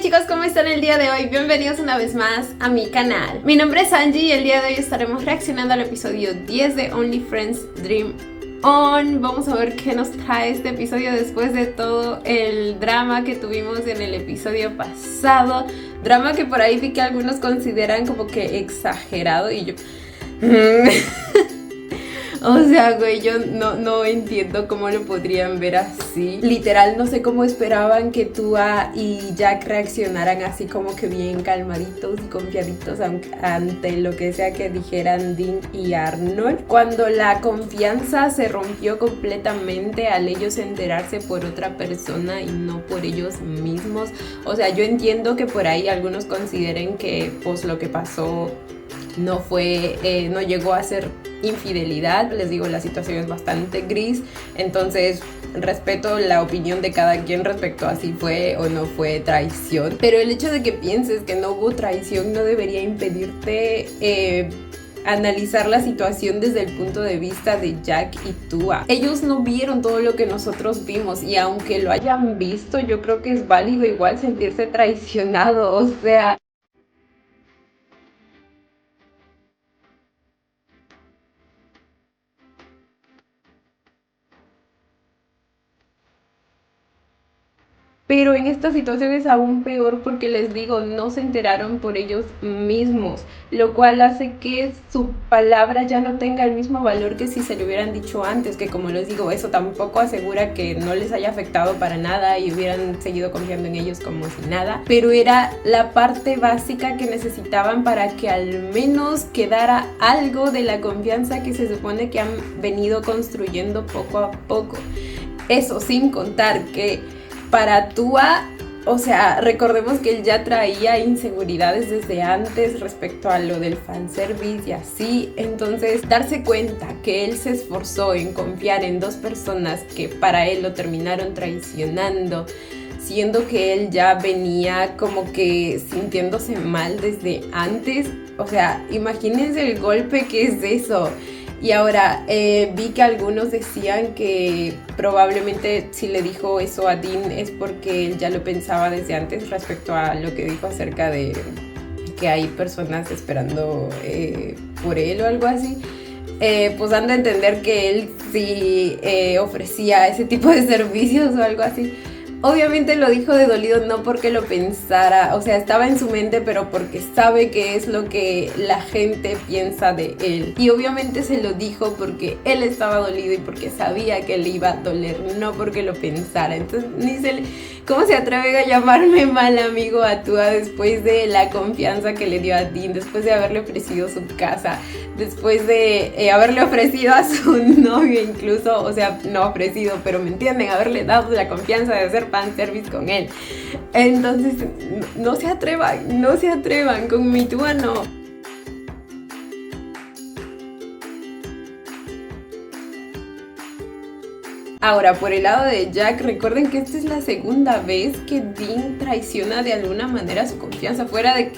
chicos, ¿cómo están el día de hoy? Bienvenidos una vez más a mi canal. Mi nombre es Angie y el día de hoy estaremos reaccionando al episodio 10 de Only Friends Dream On. Vamos a ver qué nos trae este episodio después de todo el drama que tuvimos en el episodio pasado. Drama que por ahí vi que algunos consideran como que exagerado y yo... O sea, güey, yo no entiendo cómo lo podrían ver así. Literal, no sé cómo esperaban que Tua y Jack reaccionaran así como que bien calmaditos y confiaditos ante lo que sea que dijeran Dean y Arnold. Cuando la confianza se rompió completamente al ellos enterarse por otra persona y no por ellos mismos. O sea, yo entiendo que por ahí algunos consideren que pues lo que pasó no llegó a ser infidelidad. Les digo, la situación es bastante gris, entonces respeto la opinión de cada quien respecto a si fue o no fue traición, pero el hecho de que pienses que no hubo traición no debería impedirte analizar la situación desde el punto de vista de Jack y Tua. Ellos no vieron todo lo que nosotros vimos y aunque lo hayan visto, yo creo que es válido igual sentirse traicionado. O sea, pero en esta situación es aún peor porque les digo, no se enteraron por ellos mismos, lo cual hace que su palabra ya no tenga el mismo valor que si se lo hubieran dicho antes, que como les digo, eso tampoco asegura que no les haya afectado para nada y hubieran seguido confiando en ellos como si nada, pero era la parte básica que necesitaban para que al menos quedara algo de la confianza que se supone que han venido construyendo poco a poco. Eso sin contar que para Tua, o sea, recordemos que él ya traía inseguridades desde antes respecto a lo del fanservice y así. Entonces, darse cuenta que él se esforzó en confiar en dos personas que para él lo terminaron traicionando, siendo que él ya venía como que sintiéndose mal desde antes. O sea, imagínense el golpe que es eso. Y ahora vi que algunos decían que probablemente si le dijo eso a Dean es porque él ya lo pensaba desde antes respecto a lo que dijo acerca de que hay personas esperando por él o algo así. Pues dando a entender que él sí ofrecía ese tipo de servicios o algo así. Obviamente lo dijo de dolido, no porque lo pensara, o sea, estaba en su mente, pero porque sabe que es lo que la gente piensa de él. Y obviamente se lo dijo porque él estaba dolido y porque sabía que le iba a doler, no porque lo pensara. Entonces, ¿cómo se atreve a llamarme mal amigo a Tua después de la confianza que le dio a Dean, después de haberle ofrecido su casa, después de haberle ofrecido a su novio incluso, o sea, no ofrecido, pero me entienden, haberle dado la confianza de hacer fanservice con él? Entonces, no se atrevan, con mi Tua no. Ahora, por el lado de Jack, recuerden que esta es la segunda vez que Dean traiciona de alguna manera su confianza, fuera de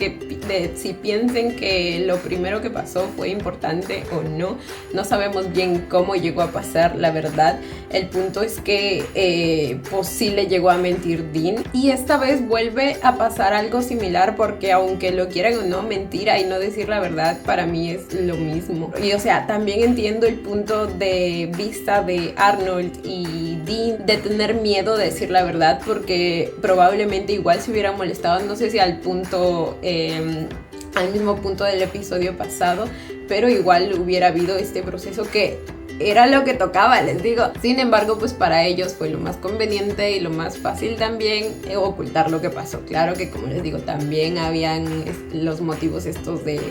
si piensen que lo primero que pasó fue importante o no. No sabemos bien cómo llegó a pasar, la verdad. El punto es que pues sí le llegó a mentir Dean. Y esta vez vuelve a pasar algo similar porque aunque lo quieran o no, mentira y no decir la verdad para mí es lo mismo. Y o sea, también entiendo el punto de vista de Arnold y Dean de tener miedo de decir la verdad, porque probablemente igual se hubieran molestado, no sé si al mismo punto del episodio pasado, pero igual hubiera habido este proceso que era lo que tocaba, les digo. Sin embargo, pues para ellos fue lo más conveniente y lo más fácil también ocultar lo que pasó. Claro que, como les digo, también habían los motivos estos de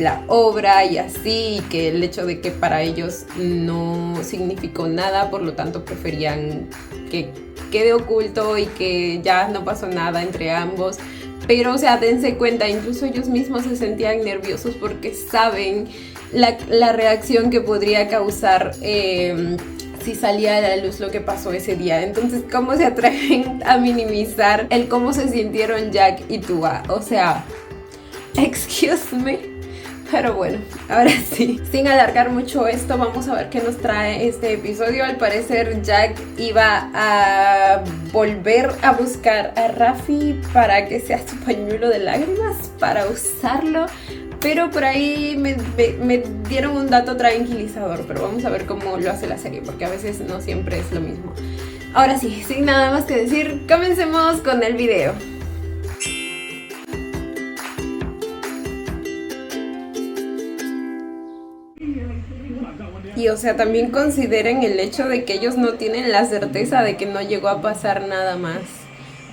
la obra y así, que el hecho de que para ellos no significó nada, por lo tanto preferían que quede oculto y que ya no pasó nada entre ambos. Pero o sea, dense cuenta, incluso ellos mismos se sentían nerviosos porque saben la reacción que podría causar si salía a la luz lo que pasó ese día. Entonces, ¿cómo se atreven a minimizar el cómo se sintieron Jack y Tua? O sea, excuse me, Pero bueno, ahora sí, sin alargar mucho esto, vamos a ver qué nos trae este episodio. Al parecer Jack iba a volver a buscar a Raffi para que sea su pañuelo de lágrimas, para usarlo. Pero por ahí me dieron un dato tranquilizador, pero vamos a ver cómo lo hace la serie, porque a veces no siempre es lo mismo. Ahora sí, sin nada más que decir, comencemos con el video. Y o sea, también consideren el hecho de que ellos no tienen la certeza de que no llegó a pasar nada más.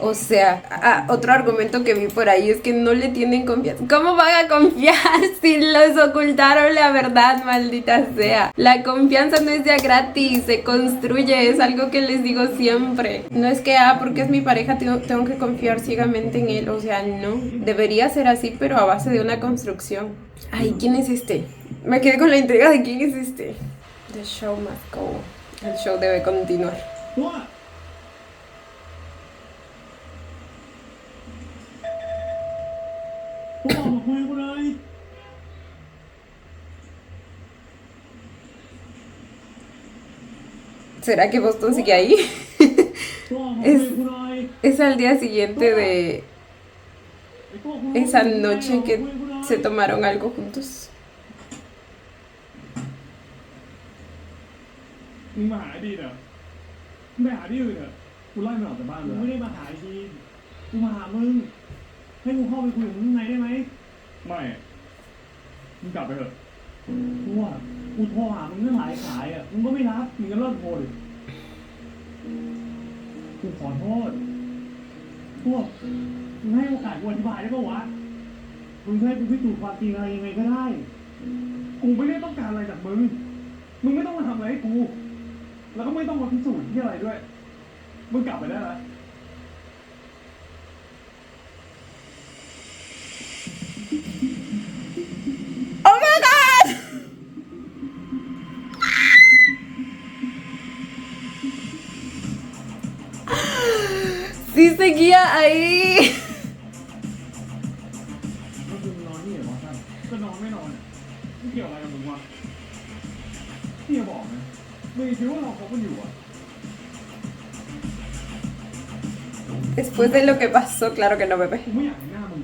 O sea, otro argumento que vi por ahí es que no le tienen confianza. ¿Cómo van a confiar si les ocultaron la verdad, maldita sea? La confianza no es ya gratis, se construye, es algo que les digo siempre. No es que, porque es mi pareja, tengo que confiar ciegamente en él. O sea, no. Debería ser así, pero a base de una construcción. Ay, ¿quién es este? Me quedé con la intriga de quién es este. The show must go. El show debe continuar. ¿Será que Boston sigue ahí? es al día siguiente de esa noche que se tomaron algo juntos. มึงมาหาดีเหรอไม่หาที่อื่นเหรอกูไล่มันออกจากบ้านเลยไม่ได้มาหาดีกูมาหามึงให้กูเข้าไปคุยกับมึงข้างในได้ไหมไม่มึงกลับไปเถอะกูว่ากูโทรหามึงตั้งหลายสายอ่ะมึงก็ไม่รับมึงก็เลิกโทรดิกูขอโทษพวกมึงให้โอกาสกูอธิบายได้ปะวะมึงให้กูพิสูจน์ความจริงอะไรยังไงก็ได้กูไม่ได้ต้องการอะไรจากมึงมึงไม่ต้องมาทำอะไรให้กูแล้วก็ไม่ต้องมาพิสูจน์ที่อะไรด้วยมึงกลับไปได้แล้ว Oh my god! Sí seguía ahí. แล้วมึงนอนนี่เหรอวะท่านก็นอนไม่นอนไม่เกี่ยวอะไรกับมึงวะพี่อย่าบอกนะมึงคิดว่าเราคบกันอยู่อ่ะ Después de lo que pasó, claro que no, bebé. กูไม่อยากเห็นหน้ามึง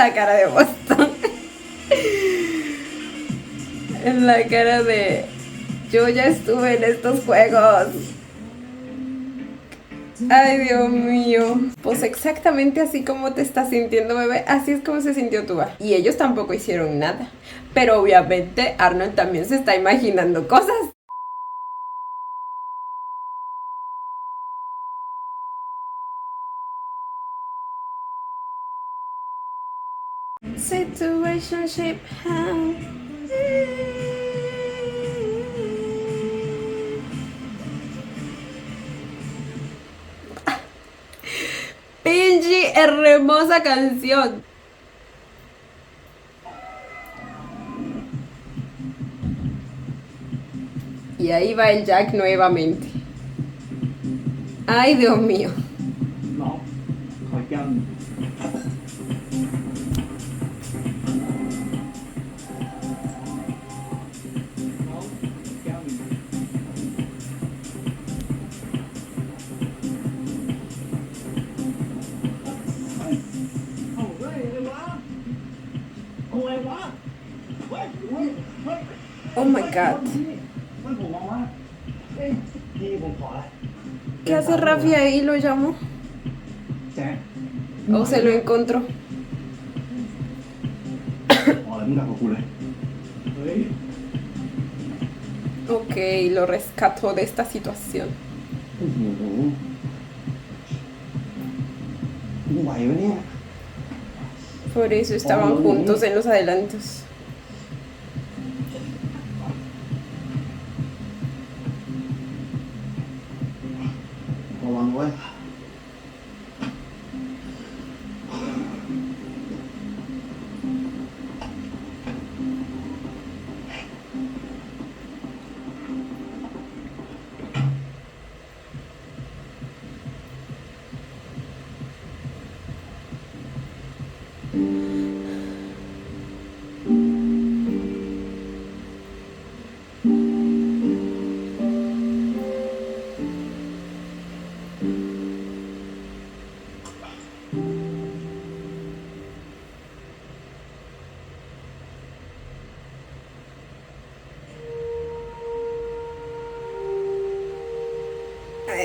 La cara de Boston. En la cara de... Yo ya estuve en estos juegos. Ay, Dios mío. Pues exactamente así como te estás sintiendo, bebé, así es como se sintió Tuba. Y ellos tampoco hicieron nada. Pero obviamente Arnold también se está imaginando cosas. Situationship. Pinche hermosa canción. Y ahí va el Jack nuevamente. Ay, Dios mío. น้องขอแก้วหนึ่งน้องแก้วหนึ่งเอาเฮ้ยอะไรวะเอาอะไรวะเฮ้ยเฮ้ยเฮ้ย Oh my god. มันผมมองว่าเอ้ยพี่ผมขอละ ¿Qué hace Raffi ahí? ¿Lo llamó? แจ๊ค ¿O se lo encontró? ขอแล้วมึงกลับกับกูเลยเฮ้ย Ok, lo rescató de esta situación. โอ้โหมึงไหววะเนี่ย Por eso estaban juntos en los adelantos. ระวังไว้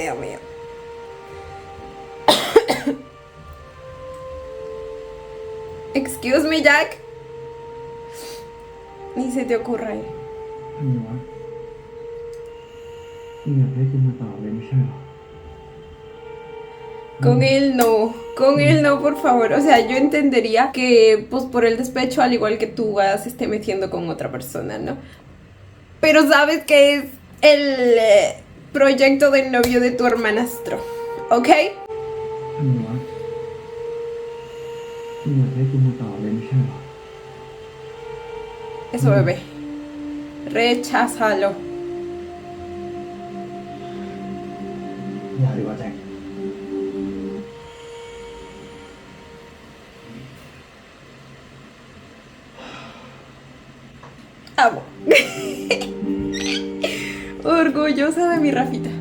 Dios mío. Excuse me, Jack. Ni se te ocurra. ทำไมวะมึงอยากให้กูมาตอบเลยไม่ใช่เหรอ Con él no, por favor. O sea, yo entendería que, pues, por el despecho, al igual que tú, se esté metiendo con otra persona, ¿no? Pero sabes que es el proyecto del novio de tu hermanastro, ¿ok? ทำไมวะมึงอยากให้กูมาตอบเลยไม่ใช่เหรอ Eso, bebé. Recházalo. อย่าดีกว่าแจ็ค Amo. Orgullosa de mi Rafita.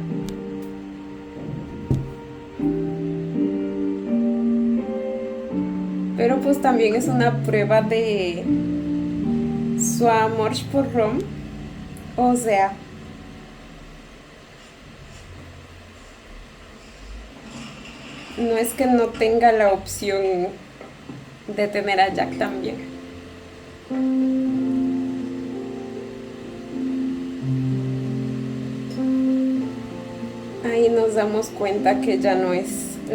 Pero pues también es una prueba de su amor por Rom. O sea, no es que no tenga la opción de tener a Jack también. Ahí nos damos cuenta que ya no es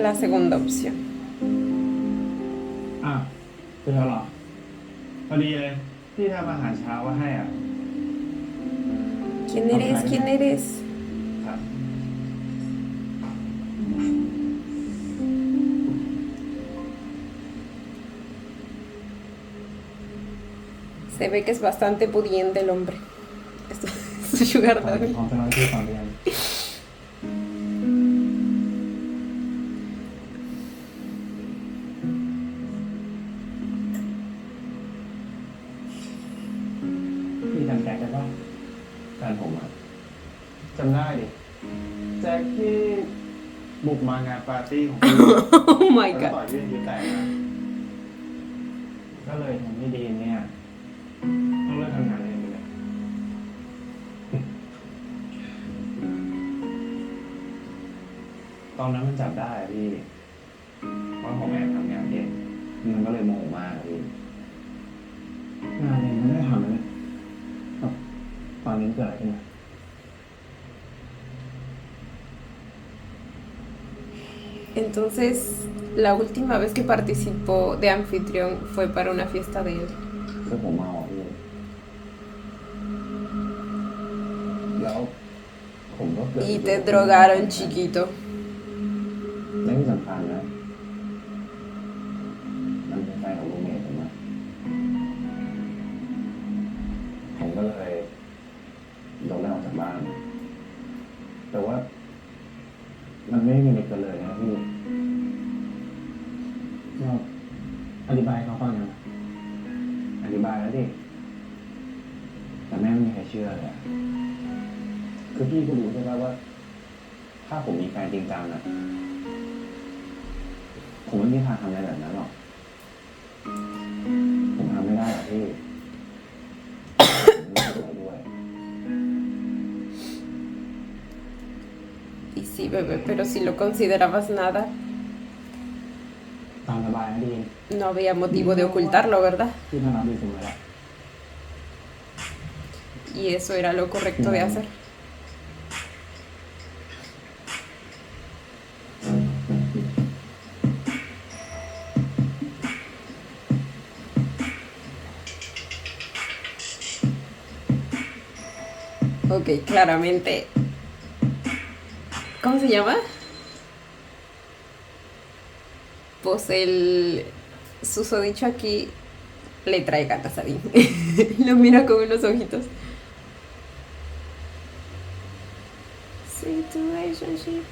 la segunda opción. อ่ะเจอแล้วเหรอพอดีเลยพี่ทำอาหารเช้าไว้ให้อ่ะ ¿Quién eres? ¿Quién eres? ครับ Se ve que es bastante pudiente el hombre. Esto es su sugar ขอ daddy. พร้อมจะน้อยที่ก่อนเรียนพี่จำแจ็คได้ปะแฟนผมอ่ะจำได้ดิแจ็คที่บุกมางานปาร์ตี้ของพี่ Oh my แล้ว god. ต่อยยื่นยื้อแตกนะก็เลยทำให้ดีนเนี่ยต้องเลิกทำงานเองไปเลย ตอนนั้นมันจับได้อะพี่ว่าผมแอบทำงานเองมันก็เลยโมโหมากอะพี่งานเองไม่ได้ทำเลยตอนนี้เกิดอะไรขึ้นมา Entonces, la última vez que participó de anfitrión fue para una fiesta de él. คือผมเมาอ่ะพี่แล้วผมก็เกิด Y te drogaron, chiquito. และที่สำคัญนะมันเป็นแฟนของรูเมทผมอะผมก็เลยโดนไล่ออกจากบ้าน แต่ว่า มันไม่มีเด็กกันเลยนะพี่เราอธิบายให้เขาฟังนะอธิบายแล้วดิแต่แม่ไม่มีใครเชื่อเลยอะคือพี่ก็รู้ใช่ไหมว่า ถ้าผมมีแฟนจริงจังอะผมไม่มีทางทำอะไรแบบนั้นหรอก ผมทำไม่ได้หรอกพี่ผมไม่รู้อะไรด้วย Y sí, bebé, pero si lo considerabas nada, ตามสบายนะดี no había motivo de ocultarlo, ¿verdad? พี่น่ารักดีเสมอแหละ Y eso era lo correcto de hacer. Ok, claramente. ¿Cómo se llama? Pues el susodicho aquí le trae ganas a Dean. Lo mira con unos ojitos. Situationship.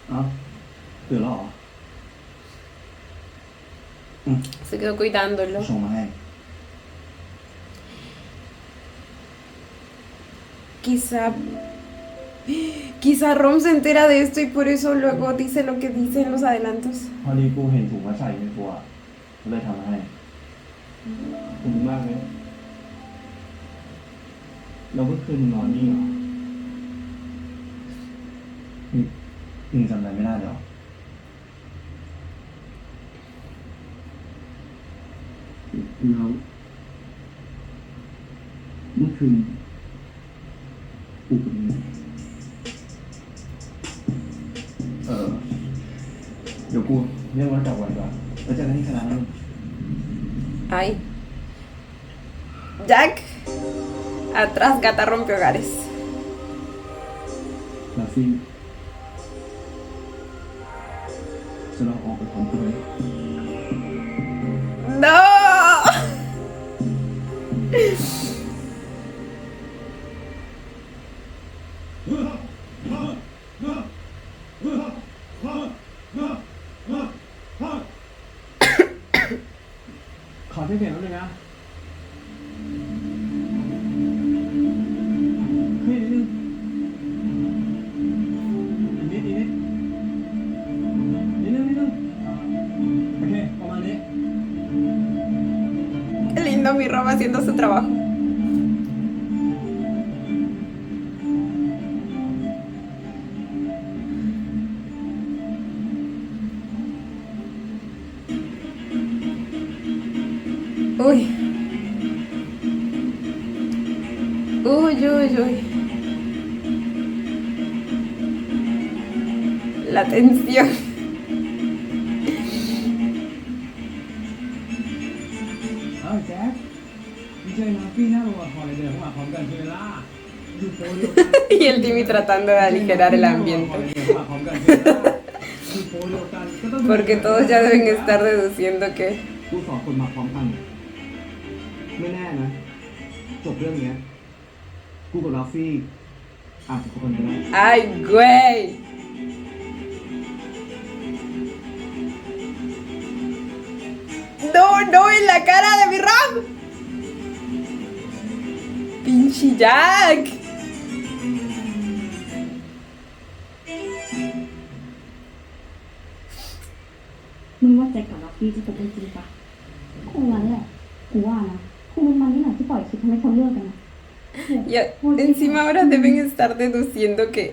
เอ้าตื่นแล้วเหรอ Se quedó cuidándolo. ส่งมาให้ Quizá Rom se entera de esto y por eso luego dice lo que dice en los adelantos. พอดีกูเห็นถุงมาใส่ในครัวเลยทำมาให้ ผมมากเลยเราเพิ่งคืนนอนนี่เหรอมึงจำอะไรไม่ได้เหรอแล้วเมื่อคืนกูเป็นไงเดี๋ยวกูเรียกรถกลับก่อนดีกว่าแล้วเจอกันที่คณะนั้น Ay. Jack. Atrás, gata rompe hogares. ลาฟี่จะเราออกไปพร้อมกูไหม ¡No!ขอที่เปลี่ยนรถเลยนะเฮ้ยนิดนึงอีกนิดโอเคประมาณนี้ Qué lindo mi Rob haciendo su trabajo. Uy. Uy, uy, uy. La tensión. เอ้าแจ็คไม่ใช่มาฟี่หน้าโรงละครเลยเดินเข้ามาพร้อมกันใช่ไหมล่ะอยู่โปรเดียวกัน Y el Timmy tratando de aligerar el ambiente. Porque todos ya deben estar deduciendo que... กูสองคนมาพร้อมกันไม่แน่นะจบเรื่องเนี้ยกูกับราฟี่อาจจะคบกันก็ได้ ¡Ay, güey! ¡No, no! ¡En la cara de mi Rob! ¡Pinche Jack! มึงว่าแจ็คกับลัฟฟี่จะเป็นจริงปะคงนั้นแหละกูว่านะคงเป็นมันนี่แหละที่ปล่อยคลิปทำให้เขาเลิกกันนะ Y encima ahora deben estar deduciendo que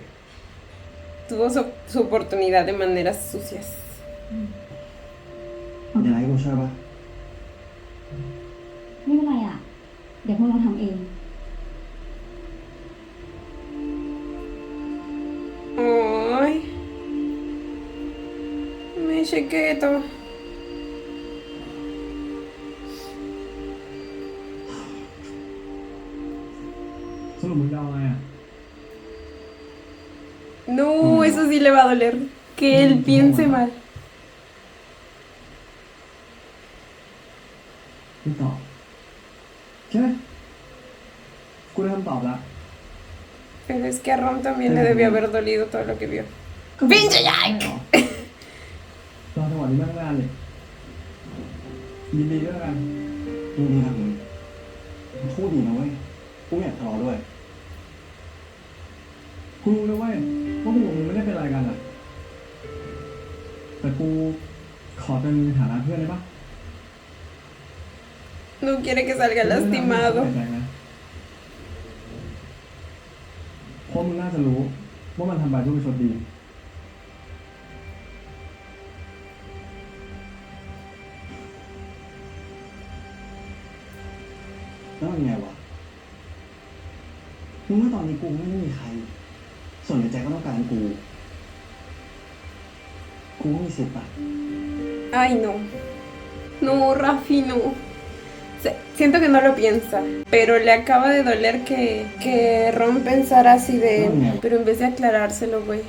tuvo su oportunidad de maneras sucias. อย่าให้กูช่วยปะ ไม่เป็นไรอ่ะ เดี๋ยวพวกเราทำเอง ¡Ay! Me chequeto. สรุปมึงจะเอาไงอ่ะ No, eso sí le va a doler. Que él piense mal. มึงตอบใช่ไหมกูได้คำตอบแล้ว Pero es que a Ron también le debió haber dolido todo lo que vio. ¡Pinche Jack! รอจังหวะนี้มากนานเลยยินดีด้วยกันยินดีครับมึงพูดดีนะเว้ยกูไม่อยากทะเลาะด้วยกูรู้นะเว้ยว่าพวกมึงไม่ได้เป็นอะไรกันอ่ะแต่กูขอเป็นในฐานะเพื่อนได้ปะ No quiere que salga lastimado. เพราะมึงน่าจะรู้ว่ามันทำไปเพื่อประชดดีแล้วมันไงวะมึงว่าตอนนี้กูไม่มีใคร ส่วนใหญ่ใจก็ต้องการกูมีสิทธิ์ปะ Ay, no. No, Rafi, no. Siento que no lo piensa, pero le acaba de doler que Ron pensara así de él, pero en vez de aclarárselo, güey.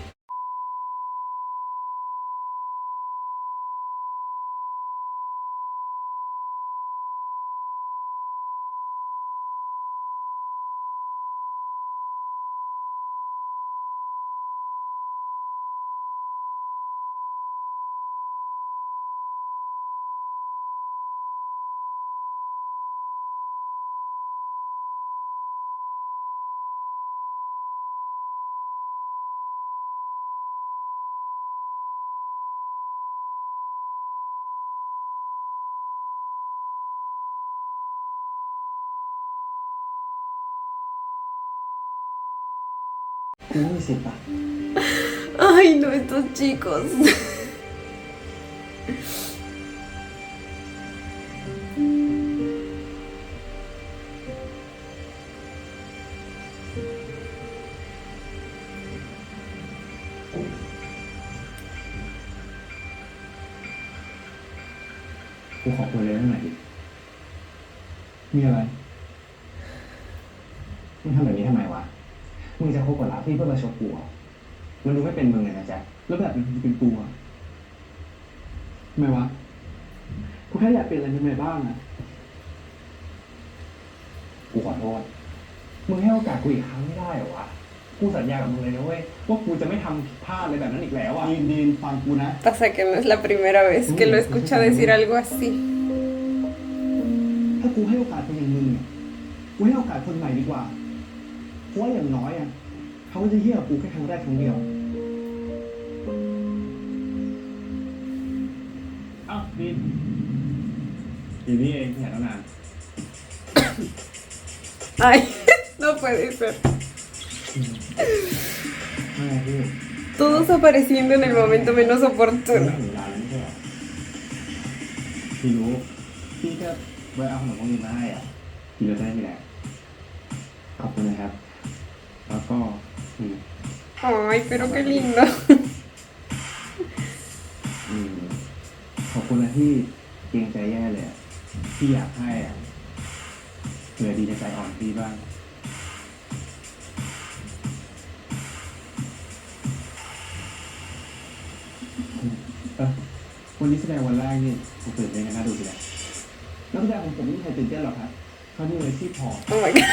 กูไม่มีสิทธิ์ปะ Ay, no, estos chicos. กูขอคุยเลยเรื่องไหนดิมีอะไรมึงทำแบบนี้ทำไมวะมึงจะคบกับลาฟี่เพื่อมาชกกูเหรอมันดูไม่เป็นมึงเลยนะแจ๊คแล้วแบบมันเป็นกูอะทำไมวะกูแค่อยากเปลี่ยนอะไรใหม่ๆบ้างอะกูขอโทษมึงให้โอกาสกูอีกครั้งไม่ได้เหรอวะกูสัญญากับมึงเลยนะเว้ยว่ากูจะไม่ทำผิดพลาดอะไรแบบนั้นอีกแล้วอะดีนฟังกูนะ Pasa que no es la primera vez que lo escucho decir algo así. ถ้ากูให้โอกาสคนอย่างมึงเนี่ยกูให้โอกาสคนใหม่ดีกว่าเพราะว่าอย่างน้อยอ่ะเขาก็จะเหี้ยกับกูแค่ครั้งแรกครั้งเดียวอ้าวดีนี่เองแผนตั้งนาน Ay, no puede ser. ไม่พี่ Todos apareciendo en el momento menos ถึง oportuno. เวลาแล้วไม่ใช่เหรอพี่รู้พี่ก็ไว้เอาขนมพวกนี้มาให้อ่ะพี่จะได้ทีแรกขอบคุณนะครับ แล้วก็อืม Ay, pero qué lindo. อืมขอบคุณนะที่เกรงใจแย่เลยอะที่อยากให้อ่ะเผื่อดีจะใจอ่อนพี่บ้างวันนี้แสดงวันแรกนี่ผมตื่นเต้นกันน่าดูทีเดียวนักแสดงของผมไม่มีใครตื่นเต้นหรอกครับเขาดูเลยที่พอ Oh my god.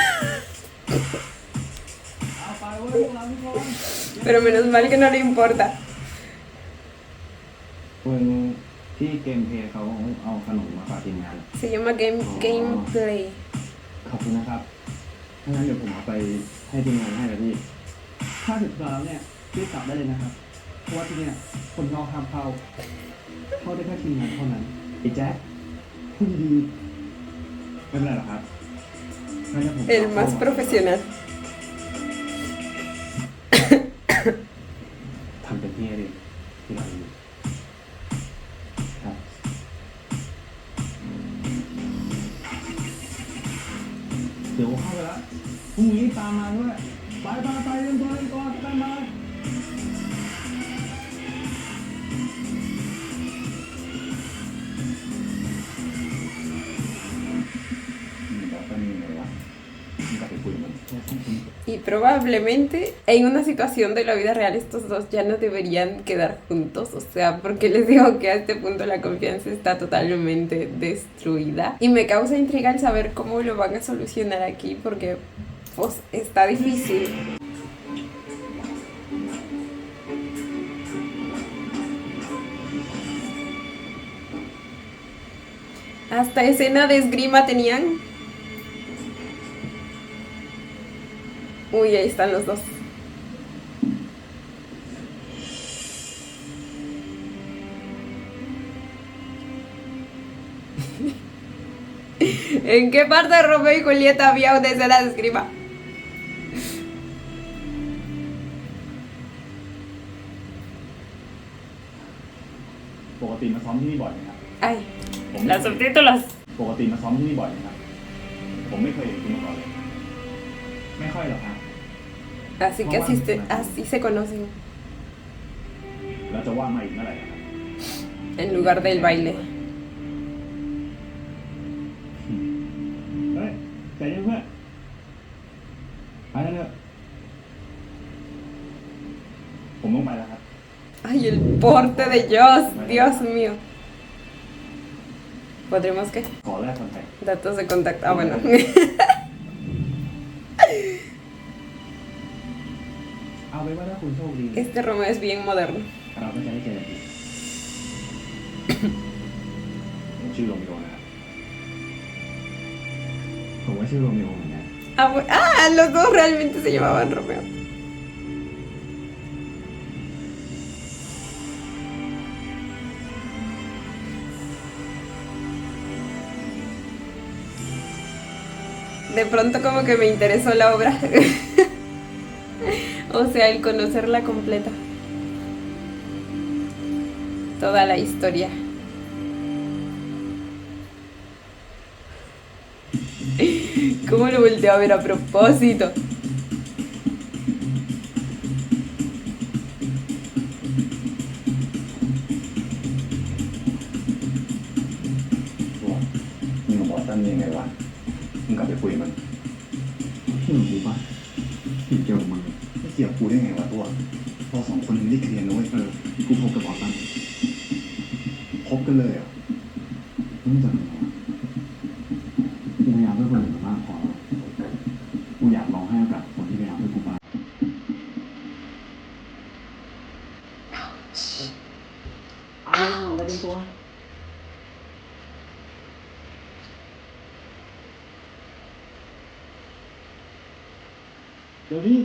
เอาไปเว้ยพวกเราทุกคน Pero menos mal que no le importa. คนที่เกมเพลย์เขาเอาขนมมาฝากทีมงาน Se llama gameplay. ขอบคุณนะครับถ้างั้นเดี๋ยวผมเอาไปให้ทีมงานให้แล้วพี่ถ้าถึงเวลาแล้วเนี่ยรีบกลับได้เลยนะครับ เพราะว่าที่เนี่ยคนนอกห้ามเข้าได้แค่ทีมงานเท่านั้นไอ้แจ็คพูดดีๆไม่เป็นไรหรอกครับงั้นเดี๋ยวผม El más profesional. ทำเต็มที่ให้ดีที่เราอยู่ครับเดี๋ยวเข้าไปแล้วพรุ่งนี้ตามมาด้วยไปเรียนก่อนตามมาแล้วก็มีอะไรวะมึงกลับไปคุยกับมัน Y probablemente en una situación de la vida real estos dos ya no deberían quedar juntos, o sea, porque les digo que a este punto la confianza está totalmente destruida y me causa intriga el saber cómo lo van a solucionar aquí porque pues está difícil. Hasta escena de esgrima tenían. Uy, ahí están los dos. ¿En qué parte de Romeo y Julieta había una escena de esgrima? ปกติมาซ้อมที่นี่บ่อยไหมครับ Ay, los subtítulos. ปกติมาซ้อมที่นี่บ่อยไหมครับ ผมไม่เคยเห็นคุณมาก่อนเลย ไม่ค่อยหรอกครับ Así que así se conocen แล้วจะว่ามาอีกเมื่อไหร่ครับ en lugar del baile. เฮ้ยใจเย็นเพื่อนไปแล้วเถอะผมต้องไปแล้วครับ Ay, el porte de Joss, Dios mío. ¿Podremos qué? ขอแลกคอนแทค Datos de contacto. Ah, bueno. เอาไว้ว่าถ้าคุณโชคดี Este Romeo es bien moderno. เราก็จะได้เจอกันอีกผมชื่อโรมิโอนะครับผมว่าชื่อโรมิโอเหมือนกัน Los dos realmente se llamaban Romeo. De pronto como que me interesó la obra. O O sea, el conocerla completa. Toda la historia. ¿Cómo lo volteé a ver a propósito?มึงกับบอสตันยังไงวะมึงกลับไปคุยมันที่มึงรู้ปะที่เกี่ยวกับมึงไม่เกี่ยวกูได้ไงวะตัวเราสองคนยังไม่ได้เคลียร์นะเว้ยกูพบกับบอสตันพบกันเลยอ่ะมึงจะไงวะกูพยายามเพื่อคนอื่นมากพอกูอยากลองให้โอกาสคนที่พยายามเพื่อกูบ้างอ้าวไปเป็นตัวเดี๋ยวนี้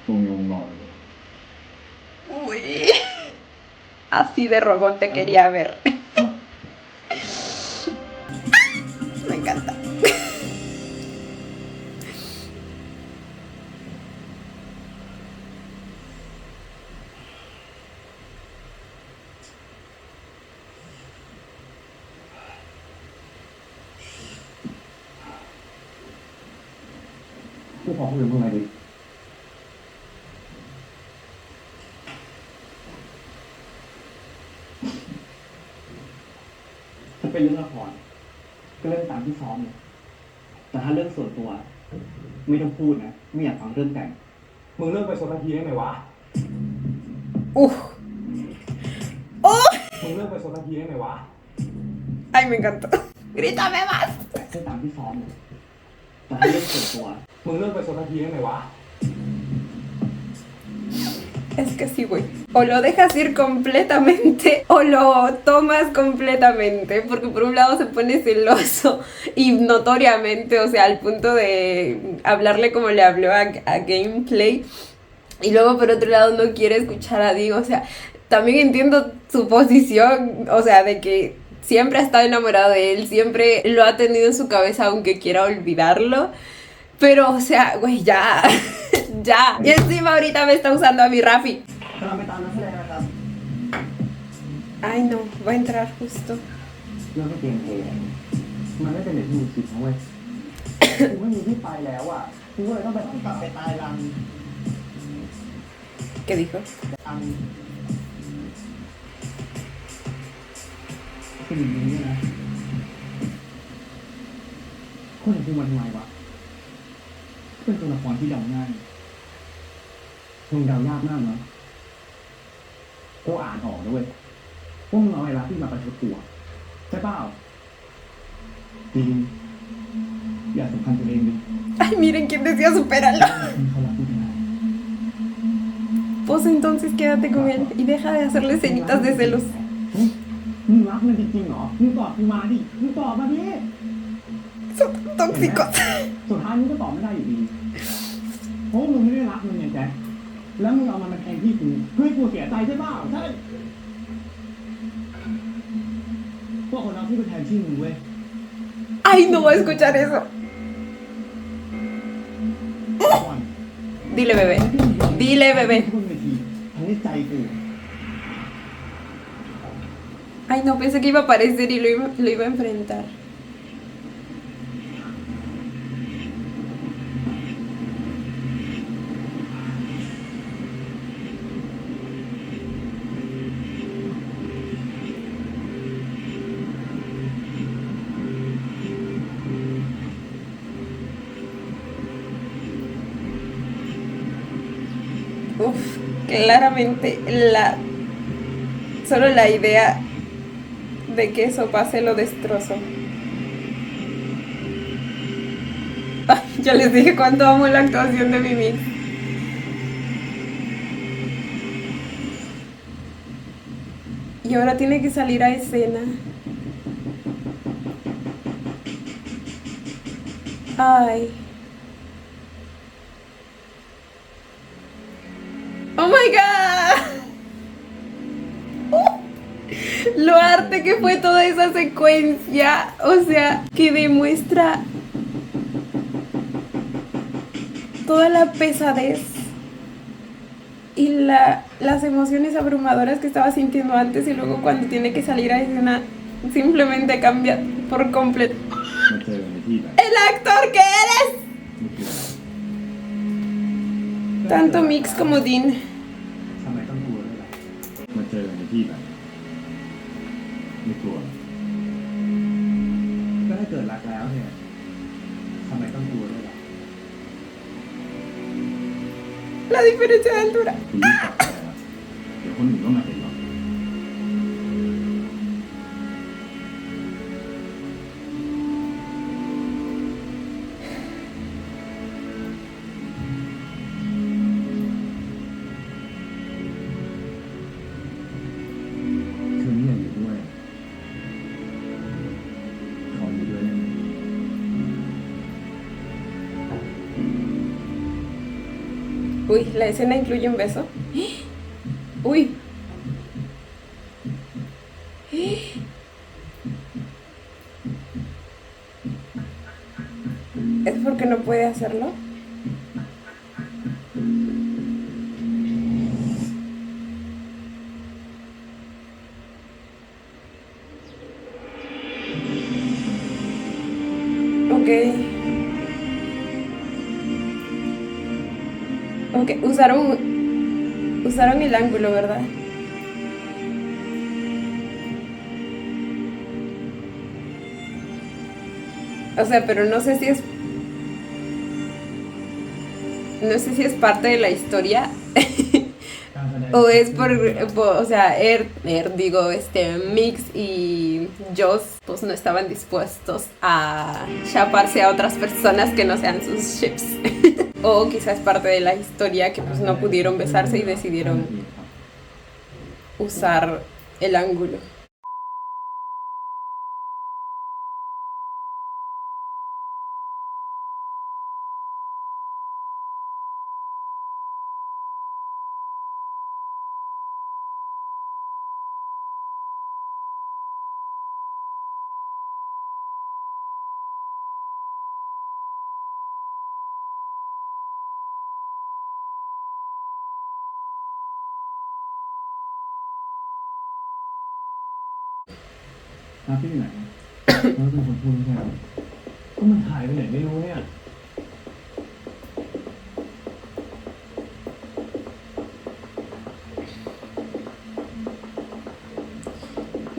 ตรงยงหน่อย Uy, así de rogón te quería ver. Me encanta. Cứ phó người mưa này đi. ถ้าเป็นเรื่องละครก็เล่นตามที่ซ้อมเลยแต่ถ้าเรื่องส่วนตัวไม่ต้องพูดนะไม่อยากฟังเรื่องแต่งมึงเลิกไปโซลาทีได้ไหมวะ Uf. ¡Oh! มึงเลิกไปโซลาทีได้ไหมวะ Ay, me encantó. Grítame más. เล่นตามที่ซ้อมเลยแต่ถ้าเรื่องส่วนตัวมึงเลิกไปโซลาทีได้ไหมวะ Es que sí, güey. O lo dejas ir completamente o lo tomas completamente. Porque por un lado se pone celoso y notoriamente, o sea, al punto de hablarle como le habló a Gameplay. Y luego por otro lado no quiere escuchar a Digo. O sea, también entiendo su posición, o sea, de que siempre ha estado enamorado de él, siempre lo ha tenido en su cabeza aunque quiera olvidarlo. Pero, o sea, güey, ya, ya. Y encima ahorita me está usando a mi Rafi. Ay, no, va a entrar justo. เรื่องไม่เกมเพลย์มันไม่เป็นอย่างที่มึงคิดนะเว้ยกูไม่มีที่ไปแล้วอ่ะกูก็เลยต้องกลับไปตายรัง ¿Qué dijo? เป็นอย่างนี้นะคนอย่างกูมันทำไมวะเป็นตัวละครที่เดาง่ายมึงเดายากมากเนาะกูอ่านออกนะเว้ยพวกมึงเอาไอ้รักที่มาประชดตัวใช่เปล่าจริงอย่าสำคัญตัวเองดิ Ay, miren quién decía supéralo. เขารักกูยังไง Pues entonces quédate con él y deja de hacerle ceñitas de celos. มึงรักมันจริงๆเหรอมึงตอบกูมาดิมึงตอบมาดิ Son tóxicos. สุดท้ายมึงก็ตอบไม่ได้อยู่ดีเพราะมึงไม่ได้รักมันไงแจ๊คแล้วมึงเอามันมาแทนที่กูเพื่อให้กูเสียใจใช่เปล่าใช่พวกคนเราพูดไปแทนที่มึงเว้ย Ay, no va a escuchar eso. Dile, bebé. Dile, bebé. ทุกเวทีทั้งในใจกู Ay, no, pensé que iba a aparecer y lo iba a enfrentar. Uf, claramente solo la idea de que eso pase lo destrozo. Ay, ya les dije cuánto amo la actuación de Mimi. Y ahora tiene que salir a escena. Ay. ¡Oh my god! Lo arte que fue toda esa secuencia. O sea, que demuestra toda la pesadez y las emociones abrumadoras que estaba sintiendo antes y luego cuando tiene que salir a escena simplemente cambia por completo. มาเจอกันในที่แบบ ¡El actor que eres! นี่คืออะไร Tanto Mix como Dean. ทำไมต้องกลัวด้วยล่ะมาเจอกันในที่แบบไม่กลัวก็ถ้าเกิดรักแล้วเนี่ยทำไมต้องกลัวด้วยล่ะ La diferencia de altura. คุณรีบกลับไปแล้วเดี๋ยวคนอื่นก็มาเห็นหรอก คืนนี้อยากอยู่ด้วย ขออยู่ด้วยได้ไหม Uy, la escena incluye un beso. Uy. ¿Es porque no puede hacerlo? Ok. Ok, usaron el ángulo, ¿verdad? O sea, pero no sé si es parte de la historia การแสดง o es o sea, digo, Mix y Joss pues no estaban dispuestos a chaparse a otras personas que no sean sus ships. O quizás parte de la historia que pues no pudieron besarse y decidieron usar el ángulo.อาพี่อยู่ไหนเราเป็นคนพูดไม่ใช่เหรอก็มันหายไปไหนไม่รู้เนี่ย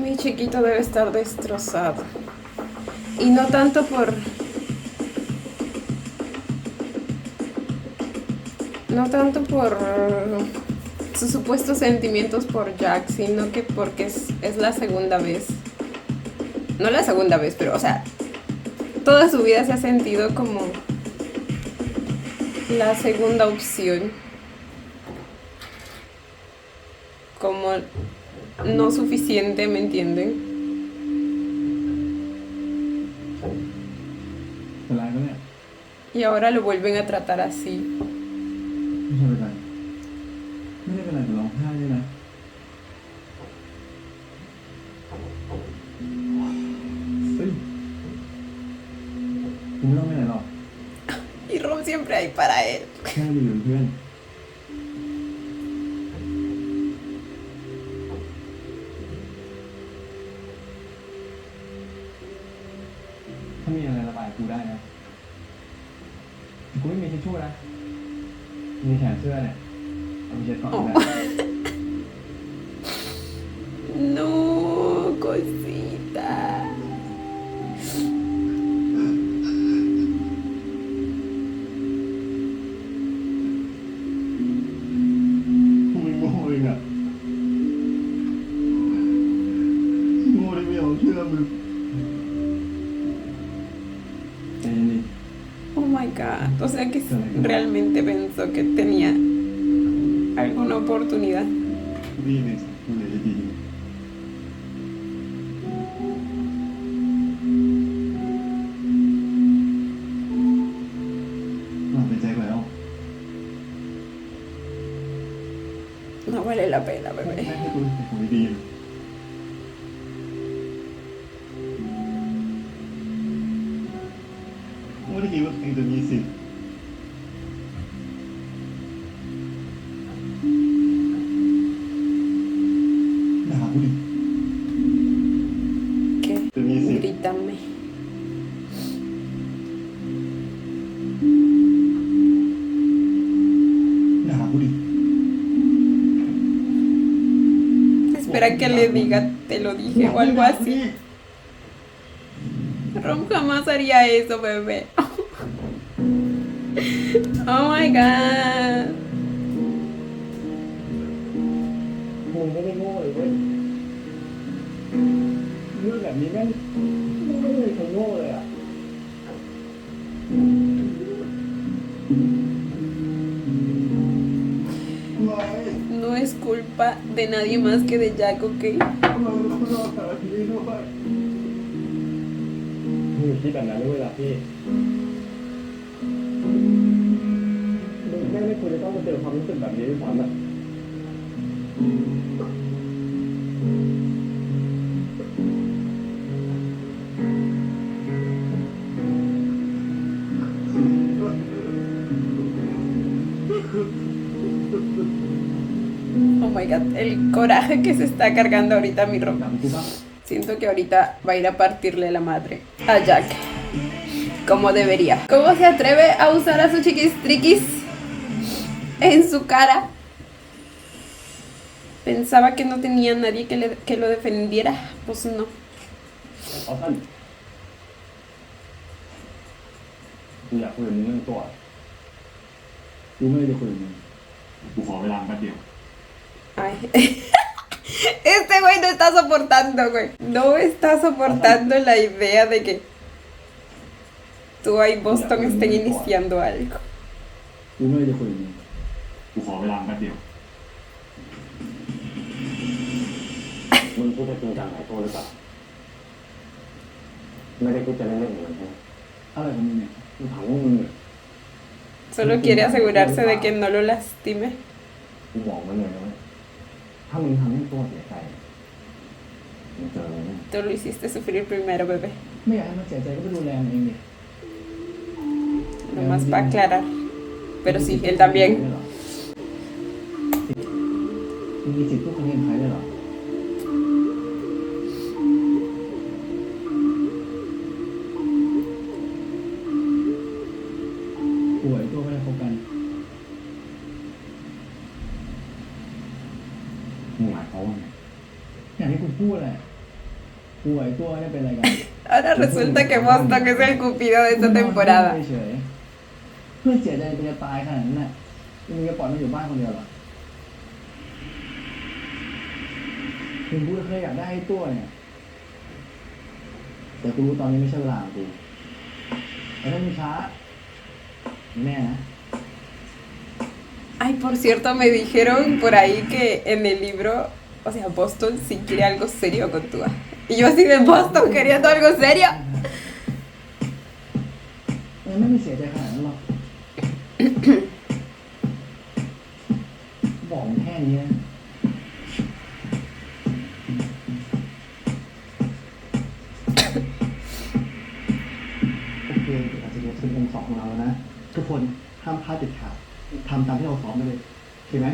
Mi chiquito debe estar destrozado. Y no tanto por sus supuestos sentimientos por Jack, sino que porque es la segunda vez. No la segunda vez, pero o sea, toda su vida se ha sentido como la segunda opción. Como no suficiente, ¿me entienden? เป็นไรปะเนี่ย Y ahora lo vuelven a tratar así. ไม่ใช่เป็นไรไม่ได้เป็นไรแต่ร้องไห้ด้วยนะเฮ้ยกูไม่ต้องไปไหนหรอก Y Rom siempre hay para él. แค่อยู่เป็นเพื่อนถ้ามีอะไรระบายกูได้นะกูไม่มีทิชชู่นะ มีแขนเสื้อเนี่ยเอาไปเช็ดก่อนก็ได้ No, cosita. กูไม่โง่เองอะโง่ที่ไม่ยอมเชื่อมึงใจเย็นดิ Oh my god. O sea que realmente pensó que tenía alguna oportunidad. ดีเลยกูเลยดีเป็นใจแล้ว No vale la pena, ไม่ bebé. ให้กูเป็นคนดีไม่ได้คิดว่าตัวเองจะมีสิทธิ์ espera que le diga te lo dije o algo así. Rom jamás haría eso, bebé. Oh my god. มึงไม่ได้โง่เลยเว้ยเรื่องแบบนี้แม่งไม่มีใครโง่เลยอ่ะ No es culpa de nadie más que de Jack, ¿ok? มึงคิดแบบนั้นด้วยล่ะพี่แม่ไม่ควรจะต้องมาเจอความรู้สึกแบบนี้ด้วยซ้ำอ่ะ Oh my god, el coraje que se está cargando ahorita mi Rom. จำกูปะ Siento que ahorita va a ir a partirle la madre a Jack. Como debería. ¿Cómo se atreve a usar a su chiquistriquis en su cara? Pensaba que no tenía nadie que lo defendiera. Pues no. เอาสั้นกูอยากคุยกับมึงเรื่องตัวกูไม่ได้จะคุยกับมึงกูขอเวลาแป๊บเดียว Ay. Este güey no está soportando, güey. No está soportando la idea de que tú y Boston estén iniciando algo. กูไม่ได้จะคุยกับมึงกูขอเวลาแป๊บเดียว มึงพูดจะจริงจังหลายตัวหรือเปล่าไม่ได้คิดจะเล่นๆเหมือนกันอะไรของมึงเนี่ยกูถามว่ามึงเนี่ย Solo quiere asegurarse de que no lo lastime. กูบอกมันเลยนะถ้ามึงทำให้ตัวเสียใจมึงเจอเลยนะ Tú lo hiciste sufrir primero, bebé. ไม่อยากให้มันเสียใจก็ไปดูแลมันเองดิ Nomás para aclarar. Pero sí, él también. มึงมีสิทธิ์พูดคำนี้กับใครด้วยเหรอป่วยตัวไม่ได้คบกันมึงหมายความว่าไงอย่างที่กูพูดแหละป่วยตัวไม่ได้เป็นอะไรกัน Ahora resulta que Boston es el cupido de esta temporada. เฉยๆเพื่อนเสียใจเป็นจะตายขนาดนั้นน่ะมึงจะปล่อยมันอยู่บ้านคนเดียวเหรอมึงพูดเคยอยากได้ไอ้ตัวเนี่ยแต่กูรู้ตอนนี้ไม่ใช่เวลาของกูแต่ถ้ามึงช้าแน่นะ Ay, por cierto, me dijeron por ahí que en el libro, o sea, Boston sí quiere algo serio con Tua. Y yo así de Boston queriendo algo serio. มันไม่มีเสียใจขนาดนั้นหรอก บอกมึงแค่นี้นะโอเคเดี๋ยวอาจจะเรียนเป็นองค์สองของเราแล้วนะ ทุกคนห้ามพลาดเด็ดขาดทำตามที่เราซ้อมไปเลยโอเคไหม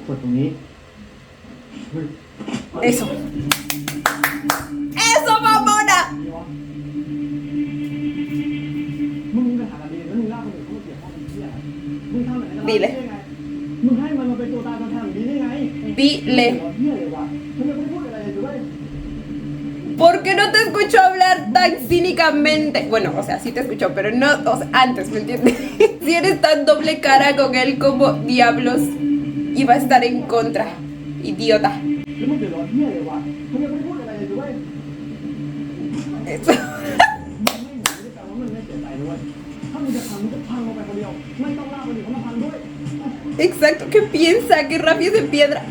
กดตรงนี้ Eso. ¡Eso, mamona! มึงมีปัญหากันดีแล้วมึงลากคนอื่นเข้ามาเกี่ยวข้องกับเรื่องมึงทำแบบนั้น ดีเลย มึงให้มันมาเป็นตัวตายตัวแทนแบบนี้ได้ไง Dile. เหี้ยเลยวะมึงยังไม่ได้พูดอะไรเลยด้วย ¿Por qué no te escucho hablar tan cínicamente? Bueno, o sea, sí te escucho, pero no, o sea, antes, ¿me entiendes? Si eres tan doble cara con él como diablos, iba a estar en contra. Idiota. แล้วมึงเดือดร้อนเหี้ยเลยวะมึงยังไม่ได้พูดอะไรเลยด้วย Eso. มึงไม่ได้แปลว่ามึงไม่เสียใจด้วยถ้ามึงจะพังมึงก็พังลงไปคนเดียวไม่ต้องลากคนอื่นเข้ามาพังด้วย Exacto, ¿qué piensa? ¿Qué rabia es de piedra?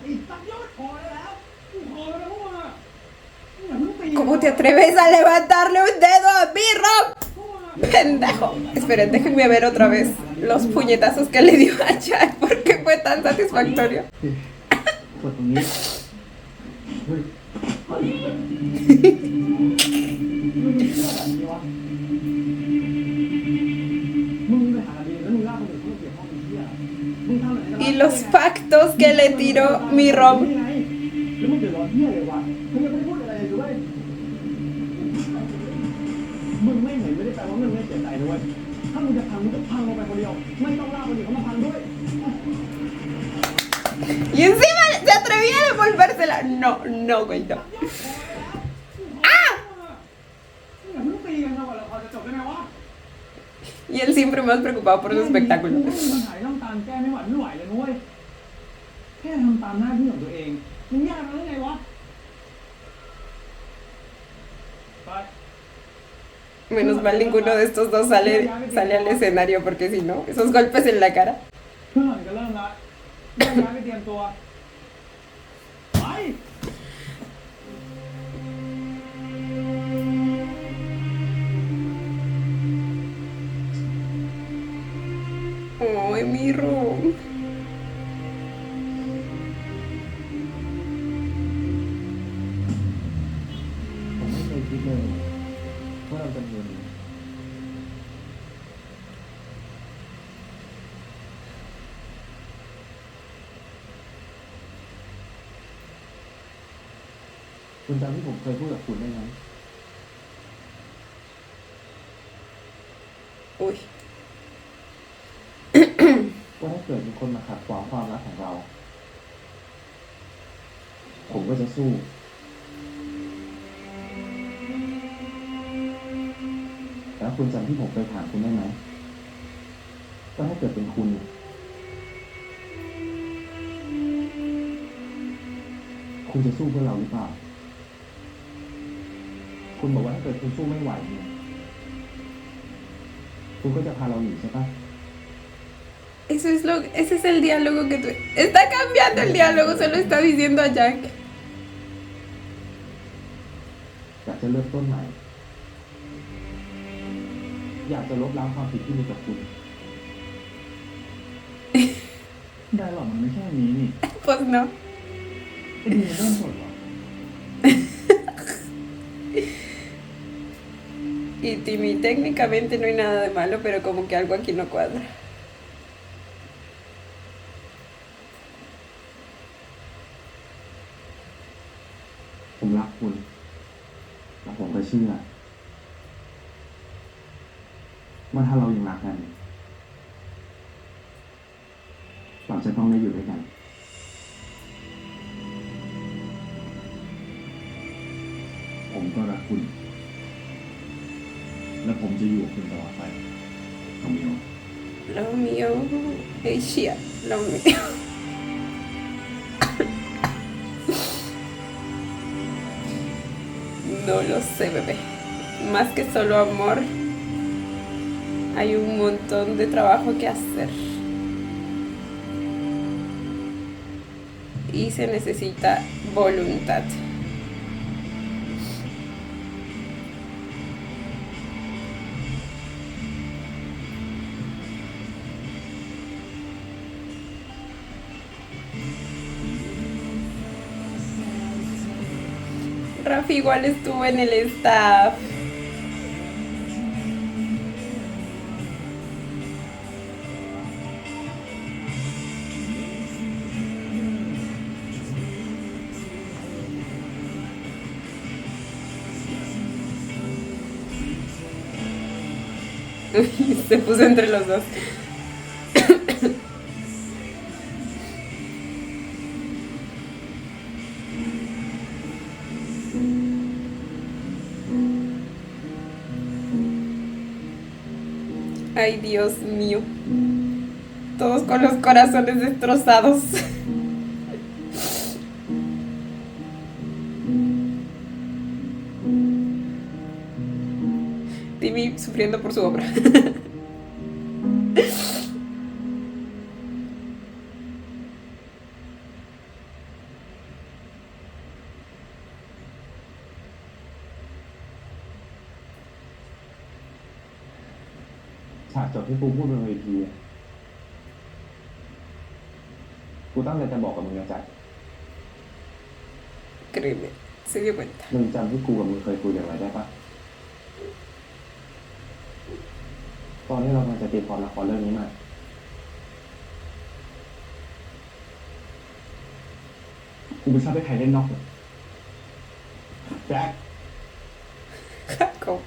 อีกตัดยอดพอแล้วกูพอแล้วพวกมึงอะมึงอย่าเพิ่งตี ¿Cómo te atreves a levantarle un dedo a mi Rob? Pendejo. Esperen, déjenme ver otra vez los puñetazos que le dio a Jack porque fue tan satisfactorio. กดตรงนี้เฮ้ยมึงมีเรื่องแบบนี้วะมึงมีปัญหากันดีแล้วมึงลากคนอื่นเข้ามาเกี่ยวข้องกับเรื่องมึงทำแบบนั้น Y los pactos que le tiró mi Rob. แล้วมึงเดือดร้อนเหี้ยเลยวะมึงยังไม่ได้พูดอะไรเลยด้วยมึงไม่เห็นไม่ได้แปลว่ามึงไม่เสียใจด้วยถ้ามึงจะพังมึงก็พังลงไปคนเดียวไม่ต้องลากคนอื่นเข้ามาพังด้วย Y encima se atrevía a devolvérsela. No, no, güey, no. อย่าเพิ่งตีกันนะว่าละครจะจบได้ไงวะ Y él siempre más preocupado por su espectáculo. มึงมีปัญหาต้องตามแก้ไม่ไหวเลยนุ้ยแค่ทำตามหน้าที่ของตัวเองมึงยากมาได้ไงวะไป Menos mal ninguno de estos dos sale al escenario porque si no, esos golpes en la cara. เพื่อนก็เริ่มละแยกย้ายไปเตรียมตัวไป Oh, mi room. ผมไม่เคยคิดเลยว่าเราจะมีวันนี้คุณจำที่ผมเคยพูดกับคุณได้ไหม Uy. ว่าถ้าเกิดมีคนมาขัดขวางความรักของเรา ผมก็จะสู้ แล้วคุณจำที่ผมเคยถามคุณได้ไหมว่าถ้าเกิดเป็นคุณ คุณจะสู้เพื่อเราหรือเปล่า คุณบอกว่าถ้าเกิดคุณสู้ไม่ไหวเนี่ยคุณก็จะพาเราหนีใช่ปะ Ese es el diálogo que tú... Está cambiando el diálogo, se lo está diciendo a Jack. อยากจะเริ่มต้นใหม่ อยากจะลบล้างความผิดที่มีกับคุณ ได้หรอกมันไม่แค่นี้นี่ Pues no. ไอ้ดีเริ่มสดเหรอ Y Timmy, técnicamente no hay nada de malo, pero como que algo aquí no cuadra. ผมรักคุณและผมก็เชื่อว่าถ้าเรายังรักกันเราจะต้องได้อยู่ด้วยกัน ผมก็รักคุณ และผมจะอยู่กับคุณตลอดไปคำเดียว Lo mío... Ey, shit, lo mío. No lo sé, bebé. Más que solo amor, hay un montón de trabajo que hacer. Y se necesita voluntad. Rafi igual estuvo en el staff. Uy, se puso entre los dos. Ay, Dios mío. Todos con los corazones destrozados. Timmy sufriendo por su obra.ฉากจบที่กูพูดบนเวทีอะกูตั้งใจจะบอกกับมึงนะจ๊ะ Créeme, se dio cuenta. มึงจำที่กูกับมึงเคยคุยกันไว้ได้ปะตอนที่เรากำลังจะเตรียมพร้อมละครเรื่องนี้มากูไม่ชอบให้ใครเล่นนอกเลยแจ็ค Jacob.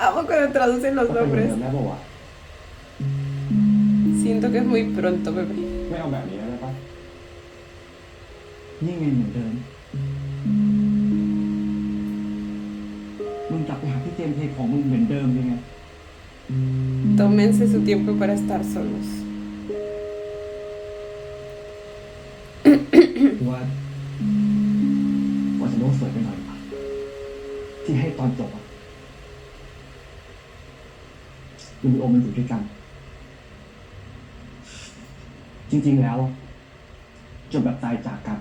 Amo cuando traducen los ก็เป็นเหมือน nombres. เดิมได้ปะวะ Siento que es muy pronto, bebé. ไม่เอาแบบนี้ได้ปะ นี่ไงเหมือนเดิมมึงกลับไปหาพี่เจมส์เทของมึงเหมือนเดิมยังไง Tómense su tiempo para estar solos. ว่าจะโน้สวยไปหน่อยป่ะที่ให้ตอนจบอ่ะคุณโอมมันอยู่ด้วยกัน จริงๆแล้วจบแบบตายจากกัน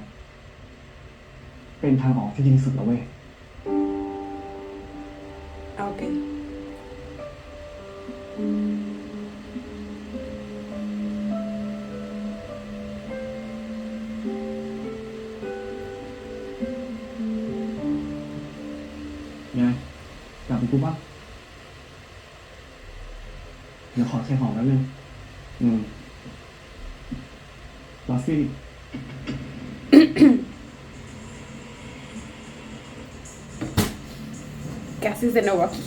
เป็นทางออกที่ดีที่สุดแล้วเว้ย Ok. ไงกลับไปกูป่ะเดี๋ยวขอใช้ของแป๊บนึงลอฟฟี่ ¿Qué haces de nuevo aquí?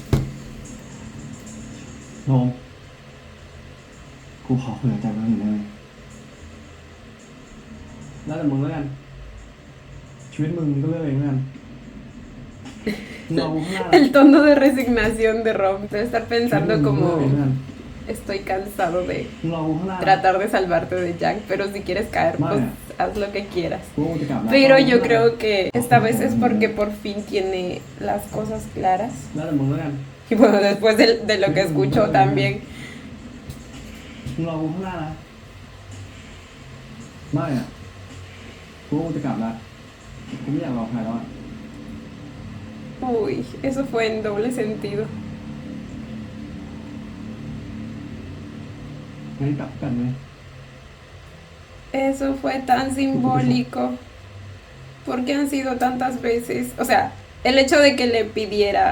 โนมกูขอคุยกับใจมึงหน่อยได้ไหมแล้วแต่มึงแล้วกัน ชีวิตมึงก็เลือกเองแล้วกันเราข้างหน้า El tono de resignación de Rom debe estar ชีวิต pensando มึงเลือกเอง como แล้วกัน estoy cansado de เราข้างหน้า tratar de salvarte de Jack, pero si quieres caer, pues haz lo que quieras. กูจะกลับแล้ว Pero yo creo que esta vez es porque por fin tiene las cosas claras. แล้วแต่มึงแล้วกัน Y bueno, después de lo que escuchó también. เราข้างหน้านะไม่อ่ะกูจะกลับแล้วกูไม่อยากรอใครแล้วอ่ะ Uy, eso fue en doble sentido. งั้นกลับกันไหม Eso fue tan simbólico. Porque han sido tantas veces. O sea, el hecho de que le pidiera,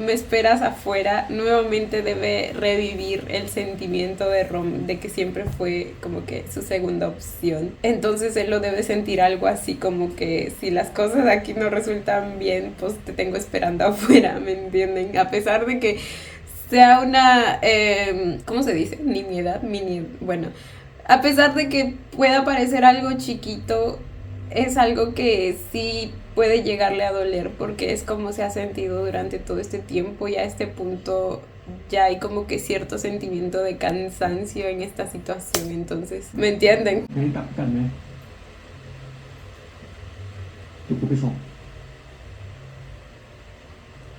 me esperas afuera, nuevamente debe revivir el sentimiento de Rom de que siempre fue como que su segunda opción. Entonces él lo debe sentir algo así como que si las cosas aquí no resultan bien, pues te tengo esperando afuera, ¿me entienden? A pesar de que sea una, ¿cómo se dice? Nimiedad, bueno, a pesar de que pueda parecer algo chiquito, es algo que sí puede llegarle a doler porque es como se ha sentido durante todo este tiempo y a este punto ya hay como que cierto sentimiento de cansancio en esta situación, entonces, ¿me entienden? งั้นกลับกันไหมเดี๋ยวกูไปส่ง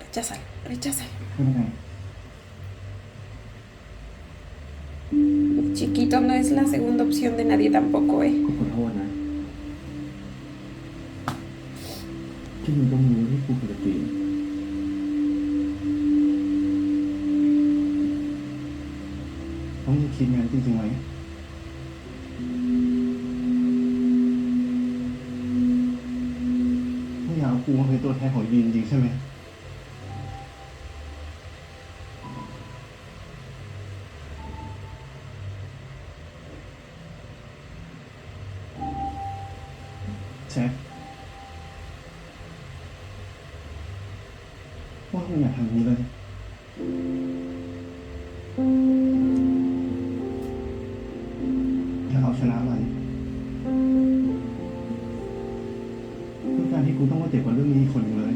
Recházalo, recházalo. ไม่เป็นไร Chiquito no es la segunda opción de nadie tampoco, กูขอโทษนะที่มึงต้องรู้ที่กูคือตีต้องมีคิดงั้นจริงๆไหมไม่อยากเอากูมาเป็นตัวแทนของยีนจริงใช่ไหมแชทว่ามึงอยากทำอย่างนี้เลยอยากเอาชนะมันเพื่อการที่กูต้องมาเจ็บกับเรื่องนี้อีกคนหนึ่งเลย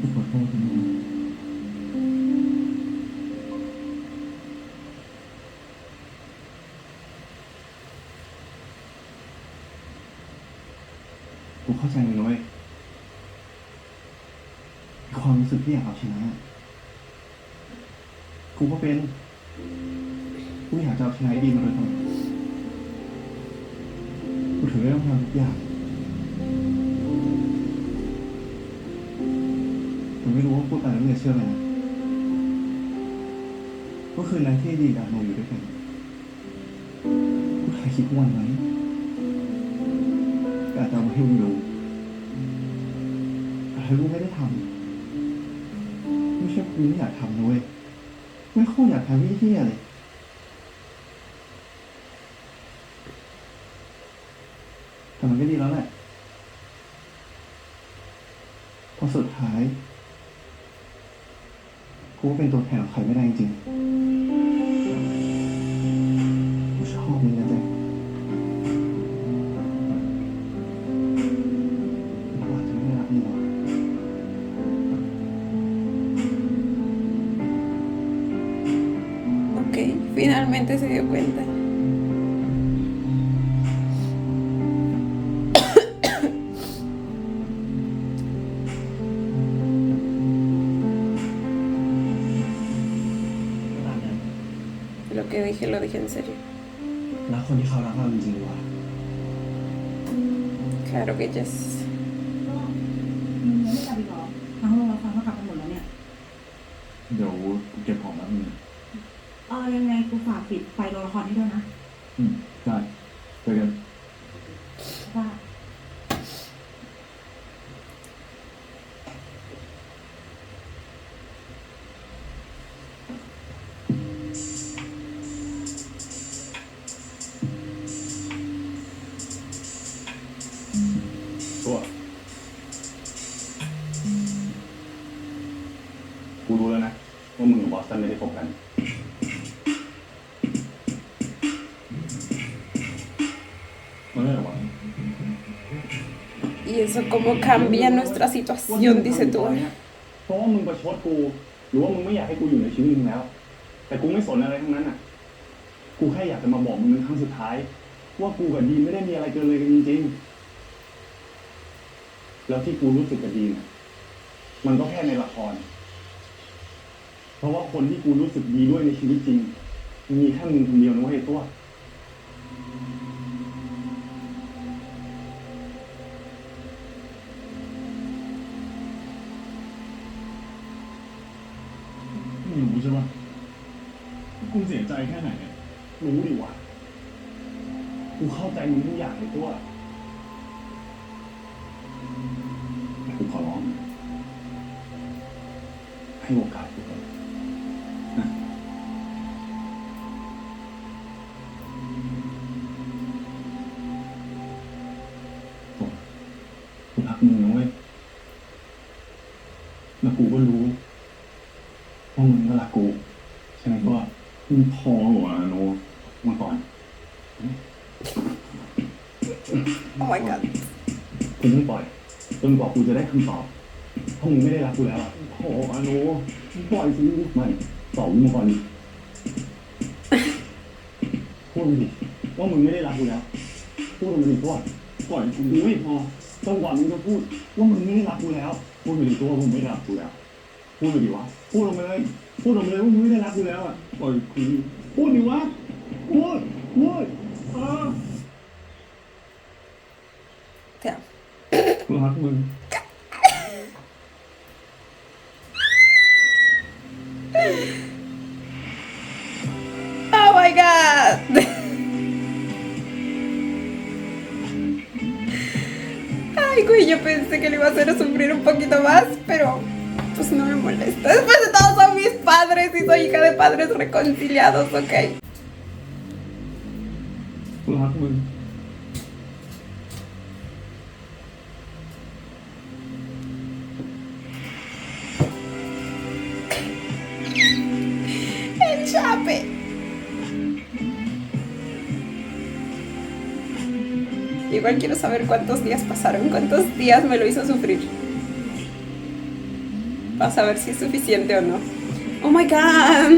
กูขอโทษมึงกูเข้าใจมึงนะเว้ยความรู้สึกที่อยากเอาชนะกูก็เป็นกูอยากจะเอาชนะไอ้ดีมาโดยตลอดกูถึงได้ต้องทำทุกอย่างแต่ไม่รู้ว่าพูดอะไรแล้วมึงจะเชื่อไหมนะก็คืนนั้นที่ดีกับโนอยู่ด้วยกันกูถ่ายคลิปวันไว้แต่อาจจะเอามาให้มึงดูแต่กูไม่ได้ทำไม่ใช่กูไม่อยากทำนะเว้ยไม่โคตรอยากทำที่เที่ยเลยแต่มันก็ดีแล้วแหละเพราะ ราะสุดท้ายกูก็เป็นตัวแทนของใครไม่ได้จริงๆกูชอบมึงนะเจ๊กูอาจจะไม่ได้รักมึงหรอก Ok, finalmente se dio cuenta. Lo que dije lo dije en serio. รักคนที่เขารักเราจริงๆวะ Claro que yes. มึงยังไม่กลับอีกเหรอทั้งโรงละครก็กลับกันหมดแล้วเนี่ย เดี๋ยวกูเก็บของแล้วมึง ยังไงกูฝากปิดไฟโรงละครให้ด้วยนะ ได้เจอกัน ว่า ตัวกูรู้แล้วนะว่ามึงกับบอสตันไม่ได้พบกันมันไม่หรอวะ Y eso cómo cambia nuestra situación, dice tú. เพราะว่ามึงประชดกูหรือว่ามึงไม่อยากให้กูอยู่ในชีวิตมึงแล้ว แต่กูไม่สนอะไรทั้งนั้นอ่ะกูแค่อยากจะมาบอกมึงเป็นครั้งสุดท้าย ว่ากูกับดีนไม่ได้มีอะไรเกินเลยกันจริงๆแล้วที่กูรู้สึกกับดีนอะมันก็แค่ในละคร เพราะว่าคนที่กูรู้สึกดีด้วยในชีวิตจริงมีแค่มึงคนเดียวนะเว้ยตัวไม่รู้ใช่ปะกูเสียใจแค่ไหนเนี่ยรู้ดิวะกูเข้าใจมึงทุกอย่างเลยตัวแต่กูขอร้องให้โอกาสกูก่อนนะตัวกูรักมึงนะเว้ยแล้วกูก็รู้ว่ามึงก็รักกูใช่ไหมตัวมึงพอหัวโนมาก่อน Oh my god. คุณต้องปล่อยจนกว่ากูจะได้คำตอบเพราะมึงไม่ได้รักกูแล้วอ่ะโอ้อาโนปล่อยสิไม่ตอบมึงมาก่อนดิพูดมาดิว่ามึงไม่ได้รักกูแล้วพูดมาดิตัวปล่อยกูไม่พอจนกว่ามึงจะพูดว่ามึงไม่ได้รักกูแล้วพูดมาดิตัวว่ามึงไม่ได้รักกูแล้วพูดมาดิวะพูดออกมาเลยพูดออกมาเลยว่ามึงไม่ได้รักกูแล้วอ่ะปล่อยกูพูดดิวะพูดTe amo. กูรักมึง Oh my god. Ay, güey, yo pensé que le iba a hacer sufrir un poquito más, pero pues no me molesta. Después de todo son mis padres y soy hija de padres reconciliados, ¿ok? กูรักมึง El chape. Igual quiero saber cuántos días pasaron, cuántos días me lo hizo sufrir. Para saber si es suficiente o no. Oh my god.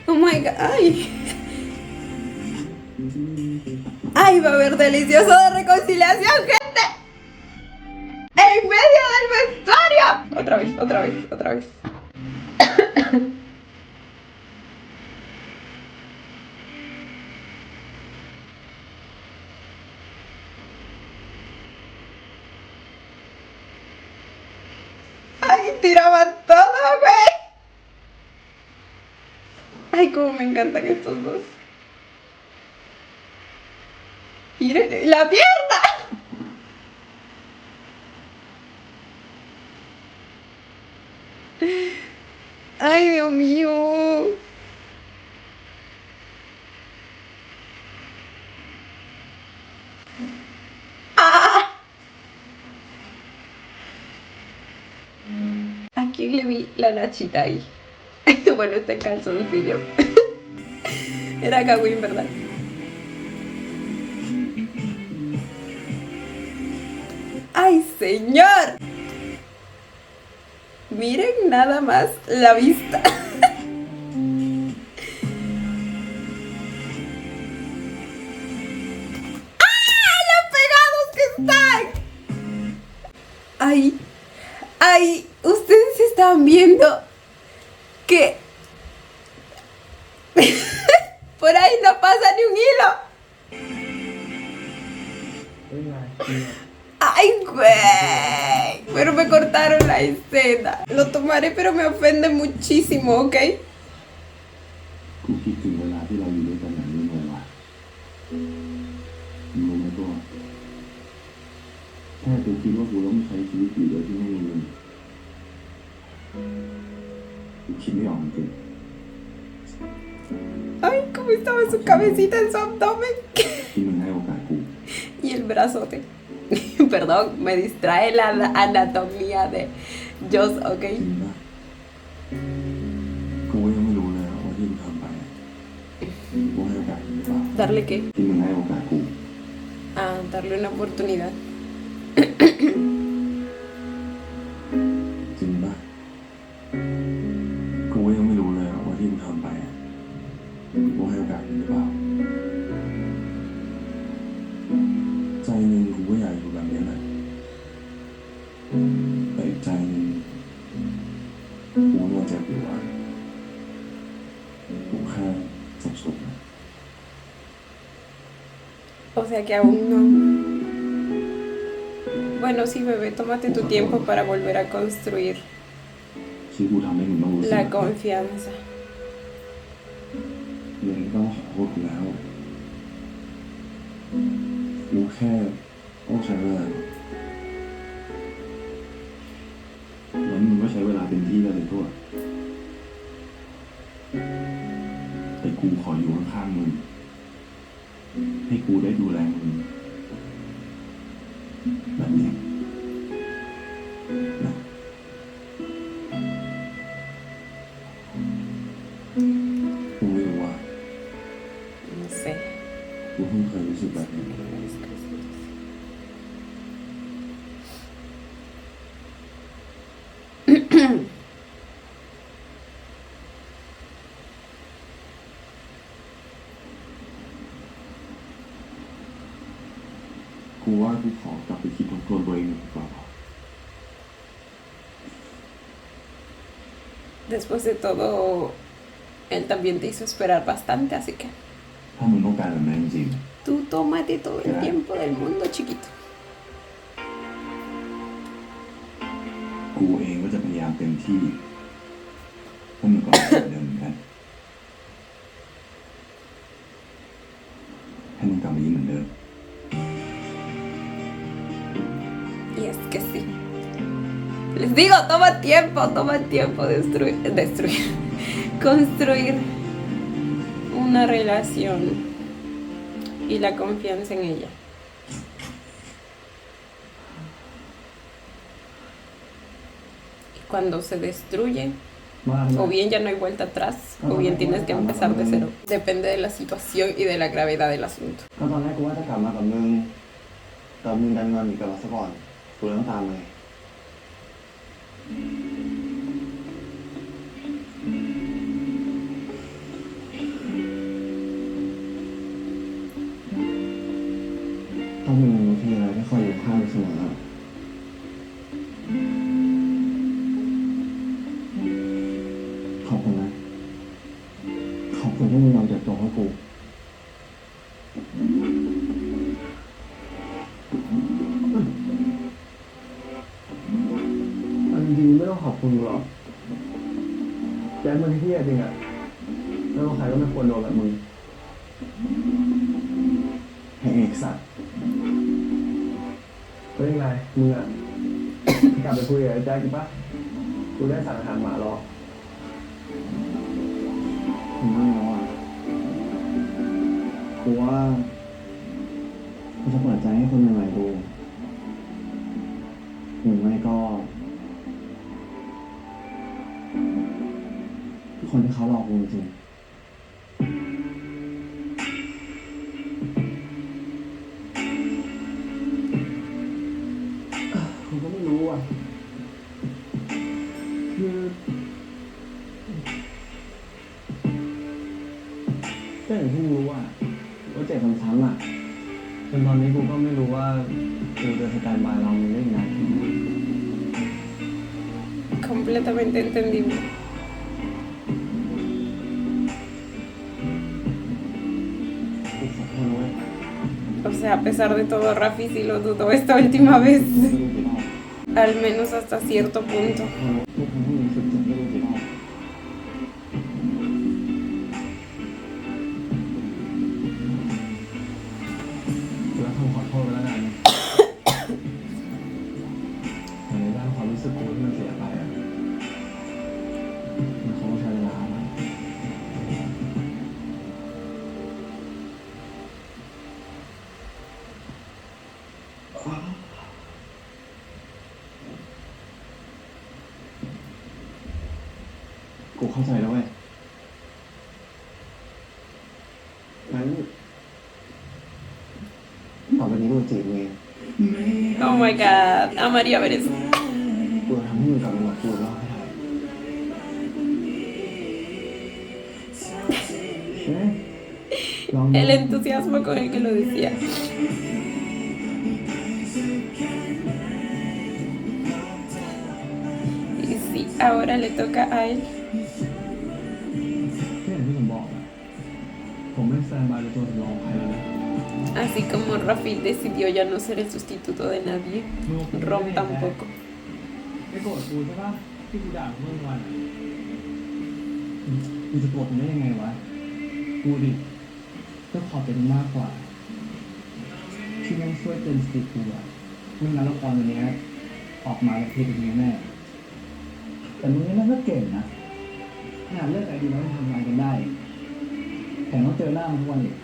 Oh my god. Ay. Ay, va a haber delicioso de reconciliación, gente. En medio del vestuario. Otra vez, otra vez, otra vez. Ay, tiraban todo, güey. Ay, cómo me encantan estos dos. Miren, la pierna. Ay, Dios mío. quién le vi la nachita ahí? Bueno, este calzoncillo. Era Kawin, ¿verdad? ¡Ay, señor! Miren nada más la vista. Ay, ay, ustedes están viendo que por ahí no pasa ni un hilo. Ay, güey. Pero me cortaron la escena. Lo tomaré, pero me ofende muchísimo, ¿ok? กูคิดถึงเวลาที่เราอยู่ด้วยกันอย่างนี้เลยว่ะรู้ไหมตัวแค่กูคิดว่ากูต้องใช้ชีวิตอยู่โดยที่ไม่มีมึงกูคิดไม่ออกจริง Ay, cómo estaba su cabecita en su abdomen. ที่มึงให้โอกาสกู Y el brazote. Perdón, me distrae la anatomía de Joss, ¿ok? จริงปะกูยังไม่รู้เลยว่าที่กูทำไปกูให้โอกาสกูหรือเปล่า ¿Darle qué? ที่มึงให้โอกาสกู Ah, darle una oportunidad. จริงปะกูยังไม่รู้เลยว่าที่กูทำไปกูให้โอกาสกูหรือเปล่าใจหนึ่งกูก็อยากอยู่แบบนี้แหละแต่อีกใจหนึ่งกูก็เจ็บอยู่ว่ากูแค่สับสนนะ O sea que aún no. Bueno, sí, bebé, tómate tu tiempo para volver a construir ที่กูทำให้มึงต้องรู้สึก la confianza. มึงไม่ต้องขอโทษกูแล้วกูแค่ต้องใช้เวลางั้นมึงก็ใช้เวลาเต็มที่ได้เลยตัวแต่กูขออยู่ข้างๆมึงให้กูได้ดูแลมึงแบบนี้นะกูไม่รู้ว่า No sé. กูเพิ่งเคยรู้สึกแบบนี้ กูว่ากูขอกลับไปคิดทบทวนตัวเองดีกว่า Después de todo, él también te hizo esperar bastante, así que ถ้ามึงต้องการแบบนั้นจริง tú tómate todo el tiempo del mundo, chiquito. ๆกูเองก็จะพยายามเต็มที่ให้มึงกลับมาเหมือนเดิมเหมือนกันให้มึงกลับมายิ้มเหมือนเดิม Y es que sí. Les digo, toma tiempo destruir, construir una relación y la confianza en ella. Y cuando se destruye, o bien ya no hay vuelta atrás, o bien tienes que empezar de cero. Depende de la situación y de la gravedad del asunto. ก็ตอนแรกกูว่าจะกลับมากับมึงแต่มึงดันมาหนีกลับมาซะก่อนกูเลยต้องตามเลยต้องมีมึงที่อะไรที่คอยอยู่ข้างเสมอขอบคุณนะขอบคุณที่มึงยอมเจ็บตัวให้กูจริงๆไม่ต้องขอบคุณหรอกแจ๊คมันเที่ยจริงอ่ะแล้วใครก็ไม่ควรโดนแบบมึงให้เอกสัตว์เป็นยังไงมึงอ่ะ กลับไปคุยกับไอ้แจ๊คดีปะกูได้สั่งอาหารหมารอไม่รู้อ่ะกูว่ากูจะเปิดใจให้คนใหม่ๆดูหรือไม่ก็ คนที่เขาหลอกกูจริงกูก็ไม่รู้อ่ะคือก็อย่างที่มึงรู้อ่ะว่าเจ็บซ้ำๆอ่ะจนตอนนี้กูก็ไม่รู้ว่ากูจะสแตนบายเรามึงได้ยังไง Completamente entendible. กูขอโทษนะเว้ย O sea, a pesar de todo, Rafi sí lo dudó esta última vez. ไม่รู้กี่รอบ Al menos hasta cierto punto. กูทำให้มึงรู้สึกเจ็บไม่รู้กี่รอบแล้วคำขอโทษไปแล้วกันแต่ในด้านความรู้สึกกูที่มันเสียไปอ่ะมันคงใช้เวลานะ กูเข้าใจแล้วเว้ยงั้นต่อไปนี้กูจีบมึงเอง Oh my god, amaría ver eso. กูจะทำให้มึงกลับมาหลอกกูรอบให้ได้ลองดู El entusiasmo con el que lo decía. Y sí, ahora le toca a él. ที่อย่างที่ผมบอกอะผมไม่แซนบายเป็นตัวสำรองใครเลยนะ Así como Rafi decidió ya no ser el sustituto de nadie, Rom tampoco. ไม่โกรธกูใช่ปะที่กูด่ามึงเมื่อวันอะ กูจะโกรธมึงได้ยังไงวะ กูดิก็ขอบใจมึงมากกว่า ที่แม่งช่วยเตือนสติกูอะไม่งั้นละครตัวเนี้ยออกมาแบบที่เป็นแน่แต่มึงนี่มันก็เก่งนะขนาดเลิกไอดีแล้วยังทำงานกันได้แต่ต้องเจอหน้ามันทุกวันอีก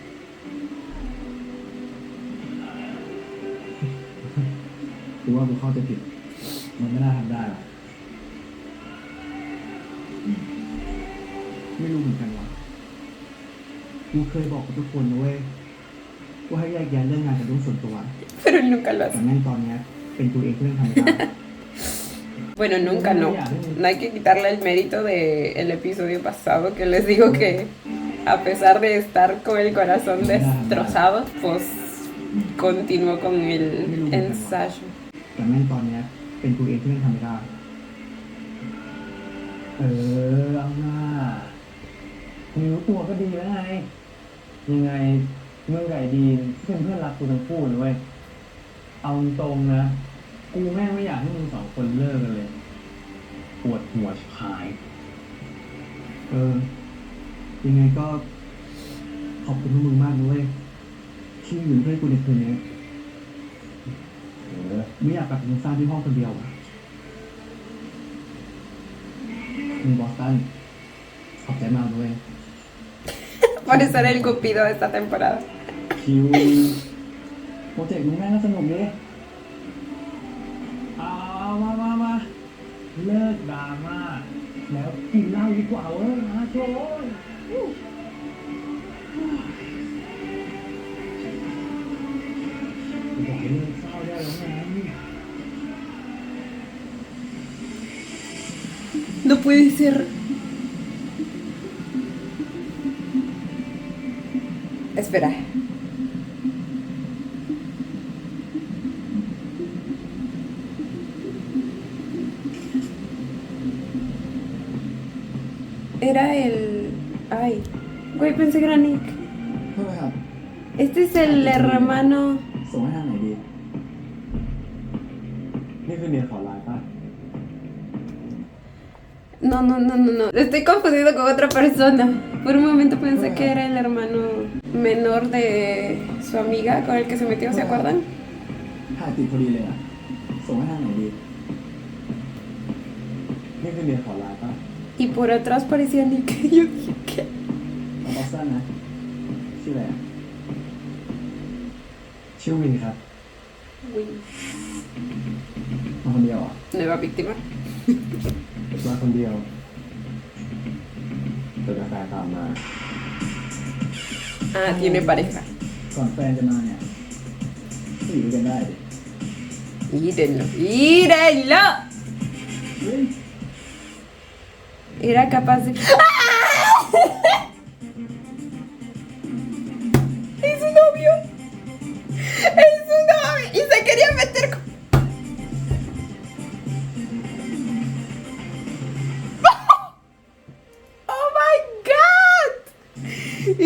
หรือว่ากูเข้าใจผิด มันไม่น่าทำได้หรอกไม่รู้เหมือนกันว่ะกูเคยบอกกับทุกคนนะเว้ยว่าให้แยกแยะเรื่องงานกับเรื่องส่วนตัว Pero él nunca lo แต่ hace. แม่งตอนเนี้ยเป็นตัวเองที่เรื่องทำไม่ได้ Bueno, nunca no. No hay que quitarle el mérito del episodio pasado, que les digo que a pesar de estar con el corazón destrozado, pues continuó con el ensayo. แต่แม่งตอนเนี้ยเป็นตัวเองที่เรื่องทำไม่ได้เอาหน้ามึงรู้ตัวก็ดีแล้วไงยังไงมึงกับไอ้ดีนเป็นเพื่อนรักกูทั้งคู่นะเว้ยเอาตรงนะกูแม่งไม่อยากให้มึงสองคนเลิกกันเลยปวดหัวชิบหายยังไงก็ขอบคุณพวกมึงมากนะเว้ยที่อยู่เพื่อนกูในคืนนี้ไม่อยากกลับไปซ่าที่ห้องคนเดียวอะมึงบอสตันขอบใจมากด้วย Por ser el cupido de esta temporada. คิวโปรเจกต์มึงแม่งก็สนุกดิเอามาเลิกดราม่าแล้วกินเหล้าดีกว่าเว้ยนะโจ้ยบอกให้เลิกเศร้าได้แล้วไง No puede ser. Espera. Era el... Ay, güey, pensé que era Nick. เพื่อครับ Este es el hermano... ส่งให้ทางไหนดี นี่คือเนียนขอไลน์ป่ะ No. Estoy confundido con otra persona. Por un momento pensé que era el hermano menor de su amiga con el que se metió, ¿se acuerdan? ถ่ายติดพอดีเลยอ่ะ ส่งให้ทางไหนดี นี่คือเนียนขอไลน์ป่ะ Y por atrás parecía Nick. Yo dije, ¿qué? เอาบอสตันนะ ชื่ออะไรอะชื่อวินครับ Uy, มาคนเดียวอ่ะ nueva víctima. มาคนเดียว จนกาแฟตามมา Ah, tiene pareja. ก่อนแฟนจะมาเนี่ยก็อยู่ด้วยกันได้ดิ Mírenlo, mírenlo. เฮ้ย Era capaz de... ¡Es su novio! ¡Es su novio! Y se quería meter con... ¡Oh my god!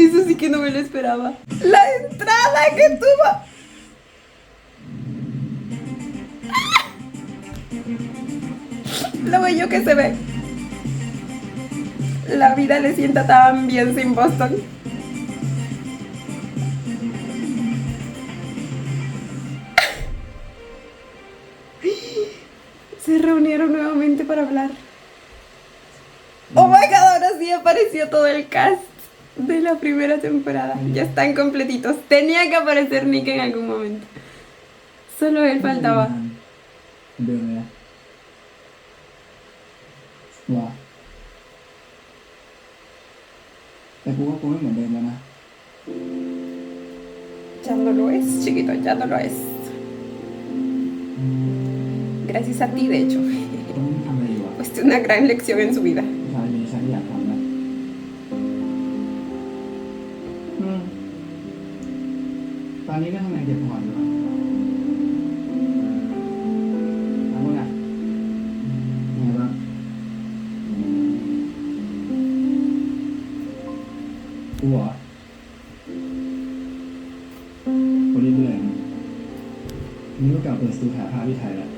Eso sí que no me lo esperaba. La entrada que tuvo. Lo bello que se ve. La vida le sienta tan bien sin Boston. Se reunieron nuevamente para hablar. Oh my god, ahora sí apareció todo el cast de la primera temporada. Ya están completitos. Tenía que aparecer Nick en algún momento. Solo él faltaba. เดิมเลยนะว้าแต่กูว่ากูไม่เหมือนเดิมแล้วนะ Ya no lo es, chiquito, ya no lo es. Gracias a ti, de hecho. ต้องทำอะไรอยู่อ่ะ Fuiste una gran lección en su vida. ชาลีฉันอยากทำนะตอนนี้ก็ทำงานเก็บพอร์ตอยู่อะแล้วมึงอ่ะไงบ้างกูเหรอกูเรื่อยๆนะมึงก็กลับเปิดสตูถ่ายภาพที่ไทยแหละ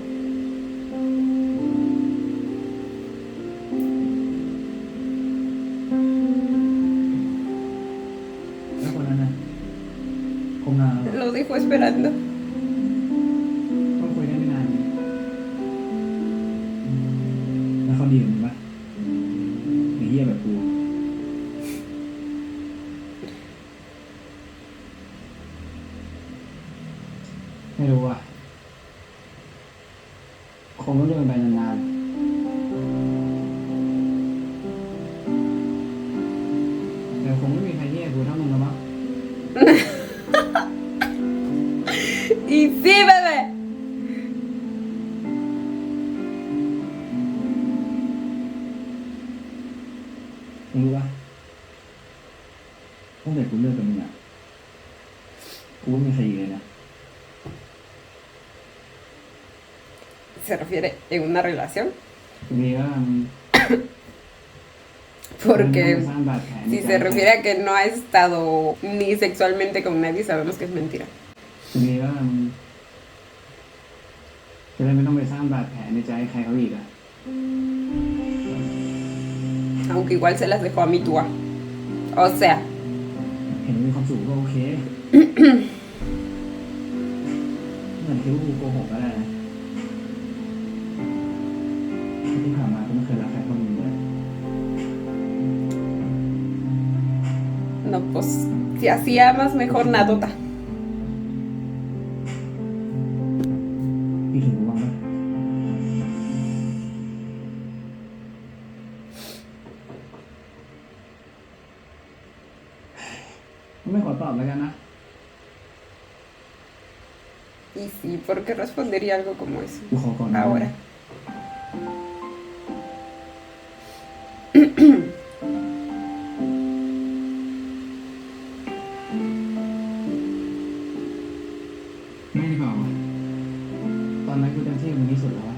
แล้วคนนั้นนะคงนานแล้ว Lo dejó esperando. ต้องคุยได้ไม่นานเลยแล้วเขาดีกับมึงปะไอ้เหี้ยแบบกูไม่รู้อ่ะคงต้องเดินไปนานๆแต่คงไม่มีใครเหี้ยกูเท่ามึงแล้วมั้ง Y sí, bebé. มึงรู้ปะตั้งแต่กูเลิกกับมึงอ่ะกูไม่มีใครอีกเลยนะ ¿Se refiere en una relación? กูมีว่ามึง Porque สร้างบาดแผลใน si ใจ se refiere a que no ha estado ni sexualmente con nadie, sabemos que es mentira. กูมีว่ามึงจะได้ไม่ต้องไปสร้างบาดแผลในใจใครเขาอีกอ่ะ Aunque igual se las dejó a mi tía. O sea, เห็นมีความสุขก็โอเค เหมือนที่กูโกหกก็ได้นะที่ผ่านมาก็ไม่เคยรักใครเท่ามึงเลย no, pues si así amas, mejor nadota. พี่ถึงกูบ้างไหมไม่ขอตอบแล้วกันนะ Y sí, ¿por qué respondería algo como eso? กูขอก่อนนะ Ahora. ไม่ดีกว่าวะตอนนั้นกูเต็มที่กับมึงที่สุดแล้วอะ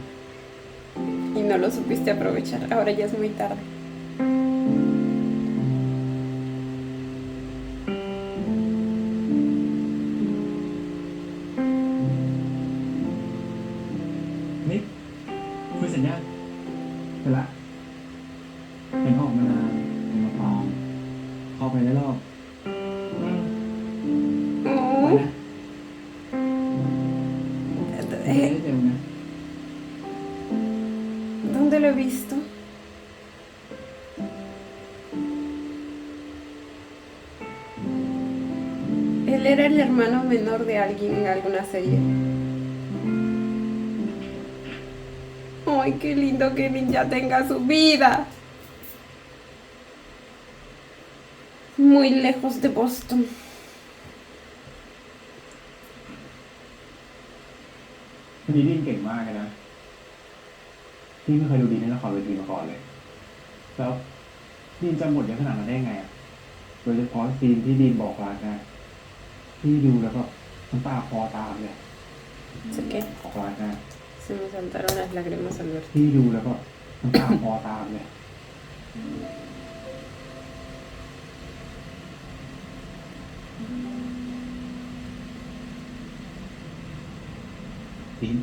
Y no lo supiste aprovechar. Ahora ya es muy tarde. นิกคุยเสร็จยังไปละเห็นออกมานานเป็นมาปลอมเข้าไปได้รอบไป Oh, นะเฮ้ยเดี๋ยวนะ ¿dónde lo he visto? Él era el hermano menor de alguien en alguna serie. Ay, qué lindo que Ninja tenga su vida. muy lejos de Boston. วันนี้ดินเก่งมากเลยนะพี่ไม่เคยดูดินในละครเวทีมาก่อนเลยแล้วดินจำบทเยอะขนาดนั้นได้ไงอ่ะโดยเฉพาะซีนที่ดินบอกรักนะพี่ดูแล้วก็น้ำตาคลอตามเลย Sé que บอกรักนะ se me saltaron las lágrimas al ver. พี่ดูแล้วก็น้ำตาคลอตามเลยดิน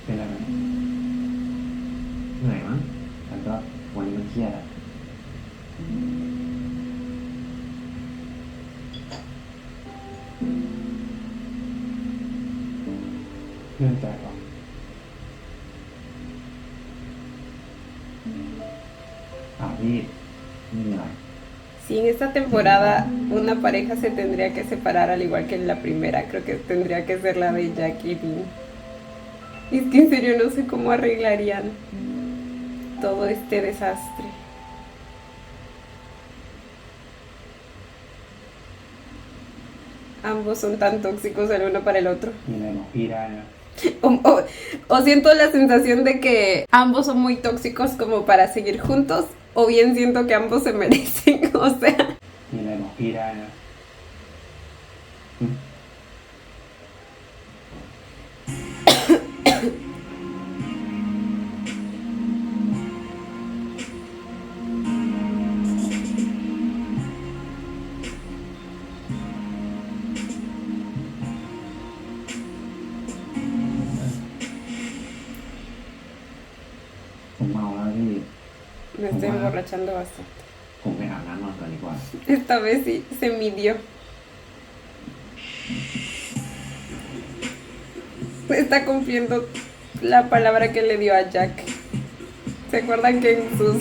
เป็นอะไรไหมเหนื่อยมั้งมันก็วันนี้มันเครียดอะเรื่องใจหรอพี่ไม่มีอะไร Si en esta temporada una pareja se tendría que separar al igual que en la primera, creo que tendría que ser la de Jack y Dean. Y es que en serio no sé cómo arreglarían todo este desastre. Ambos son tan tóxicos el uno para el otro. มีอะไรบอกพี่ได้นะ O siento la sensación de que ambos son muy tóxicos como para seguir juntos, o bien siento que ambos se merecen, o sea. มีอะไรบอกพี่ได้นะ ผมเมาแล้วพี่ Me estoy emborrachando bastante. ผมไปอาบน้ำนอนก่อนดีกว่า Esta vez sí se midió. Está cumpliendo la palabra que le dio a Jack. ¿Se acuerdan que en sus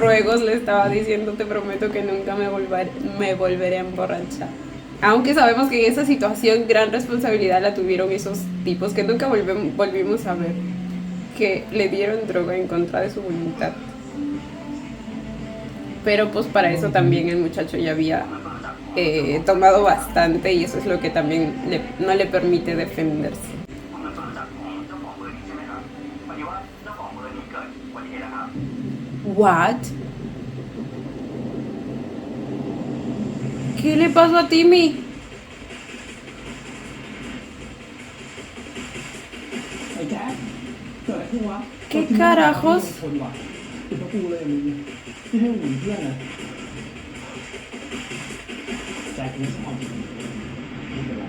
ruegos le estaba diciendo te prometo que nunca me volveré a emborrachar? Aunque sabemos que en esa situación gran responsabilidad la tuvieron esos tipos que nunca volvimos a ver, que le dieron droga en contra de su voluntad. Pero pues para eso también el muchacho ya había tomado bastante y eso es lo que también no le permite defenderse. What? ¿Qué le pasó a Timmy? ไอ้แจ๊คเกิดอะไรขึ้นวะ ¿Qué carajos? คนวะติดตะปูเลยมึงที่ให้มึงเพื่อนนะแจ๊คไม่ชอบจริงๆไม่เป็นไร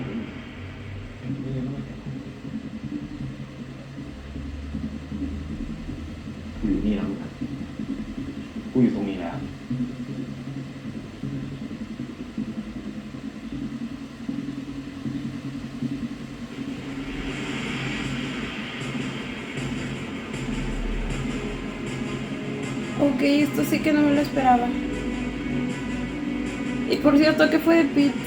กูอยู่นี่แล้วมึงกูอยู่ตรงนี้แล้ว Ok, esto sí que no me lo esperaba. Y por cierto, ¿qué fue de Pete?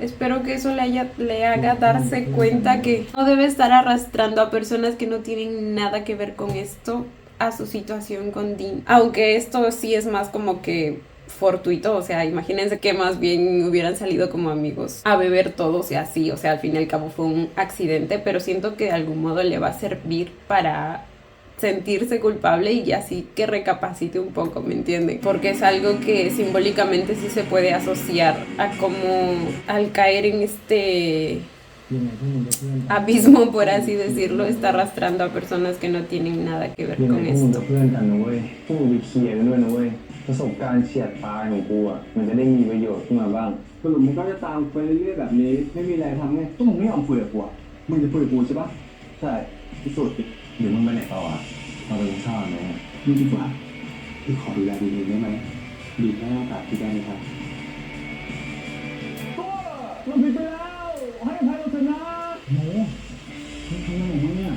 Espero que eso le haga darse cuenta que no debe estar arrastrando a personas que no tienen nada que ver con esto a su situación con Dean. Aunque esto sí es más como que fortuito, o sea, imagínense que más bien hubieran salido como amigos a beber todos y así, o sea, al fin y al cabo fue un accidente, pero siento que de algún modo le va a servir para sentirse culpable y así que recapacite un poco, ¿me entienden? Porque es algo que simbólicamente sí se puede asociar a como al caer en este abismo, por así decirlo, está arrastrando a personas que no tienen nada que ver con esto. ประสบการณ์เฉียดตายของกูอ่ะมันจะได้มีประโยชน์ขึ้นมาบ้างสรุปมึงก็จะตามไปเรื่อยๆแบบนี้ไม่มีอะไรทำไงก็มึงไม่ยอมคุยกับกูอ่ะมึงจะคุยกับกูใช่ปะใช่พิสูจน์ดิเดี๋ยวมึงไปไหนต่ออ่ะเราไปกินข้าวไหมไม่ดีกว่าพี่ขอดูแลดีๆได้ไหมดีให้โอกาสพี่ได้ไหมครับเราผิดไปแล้วให้อภัยเราเถอะนะโหทำไมของมึงเนี่ย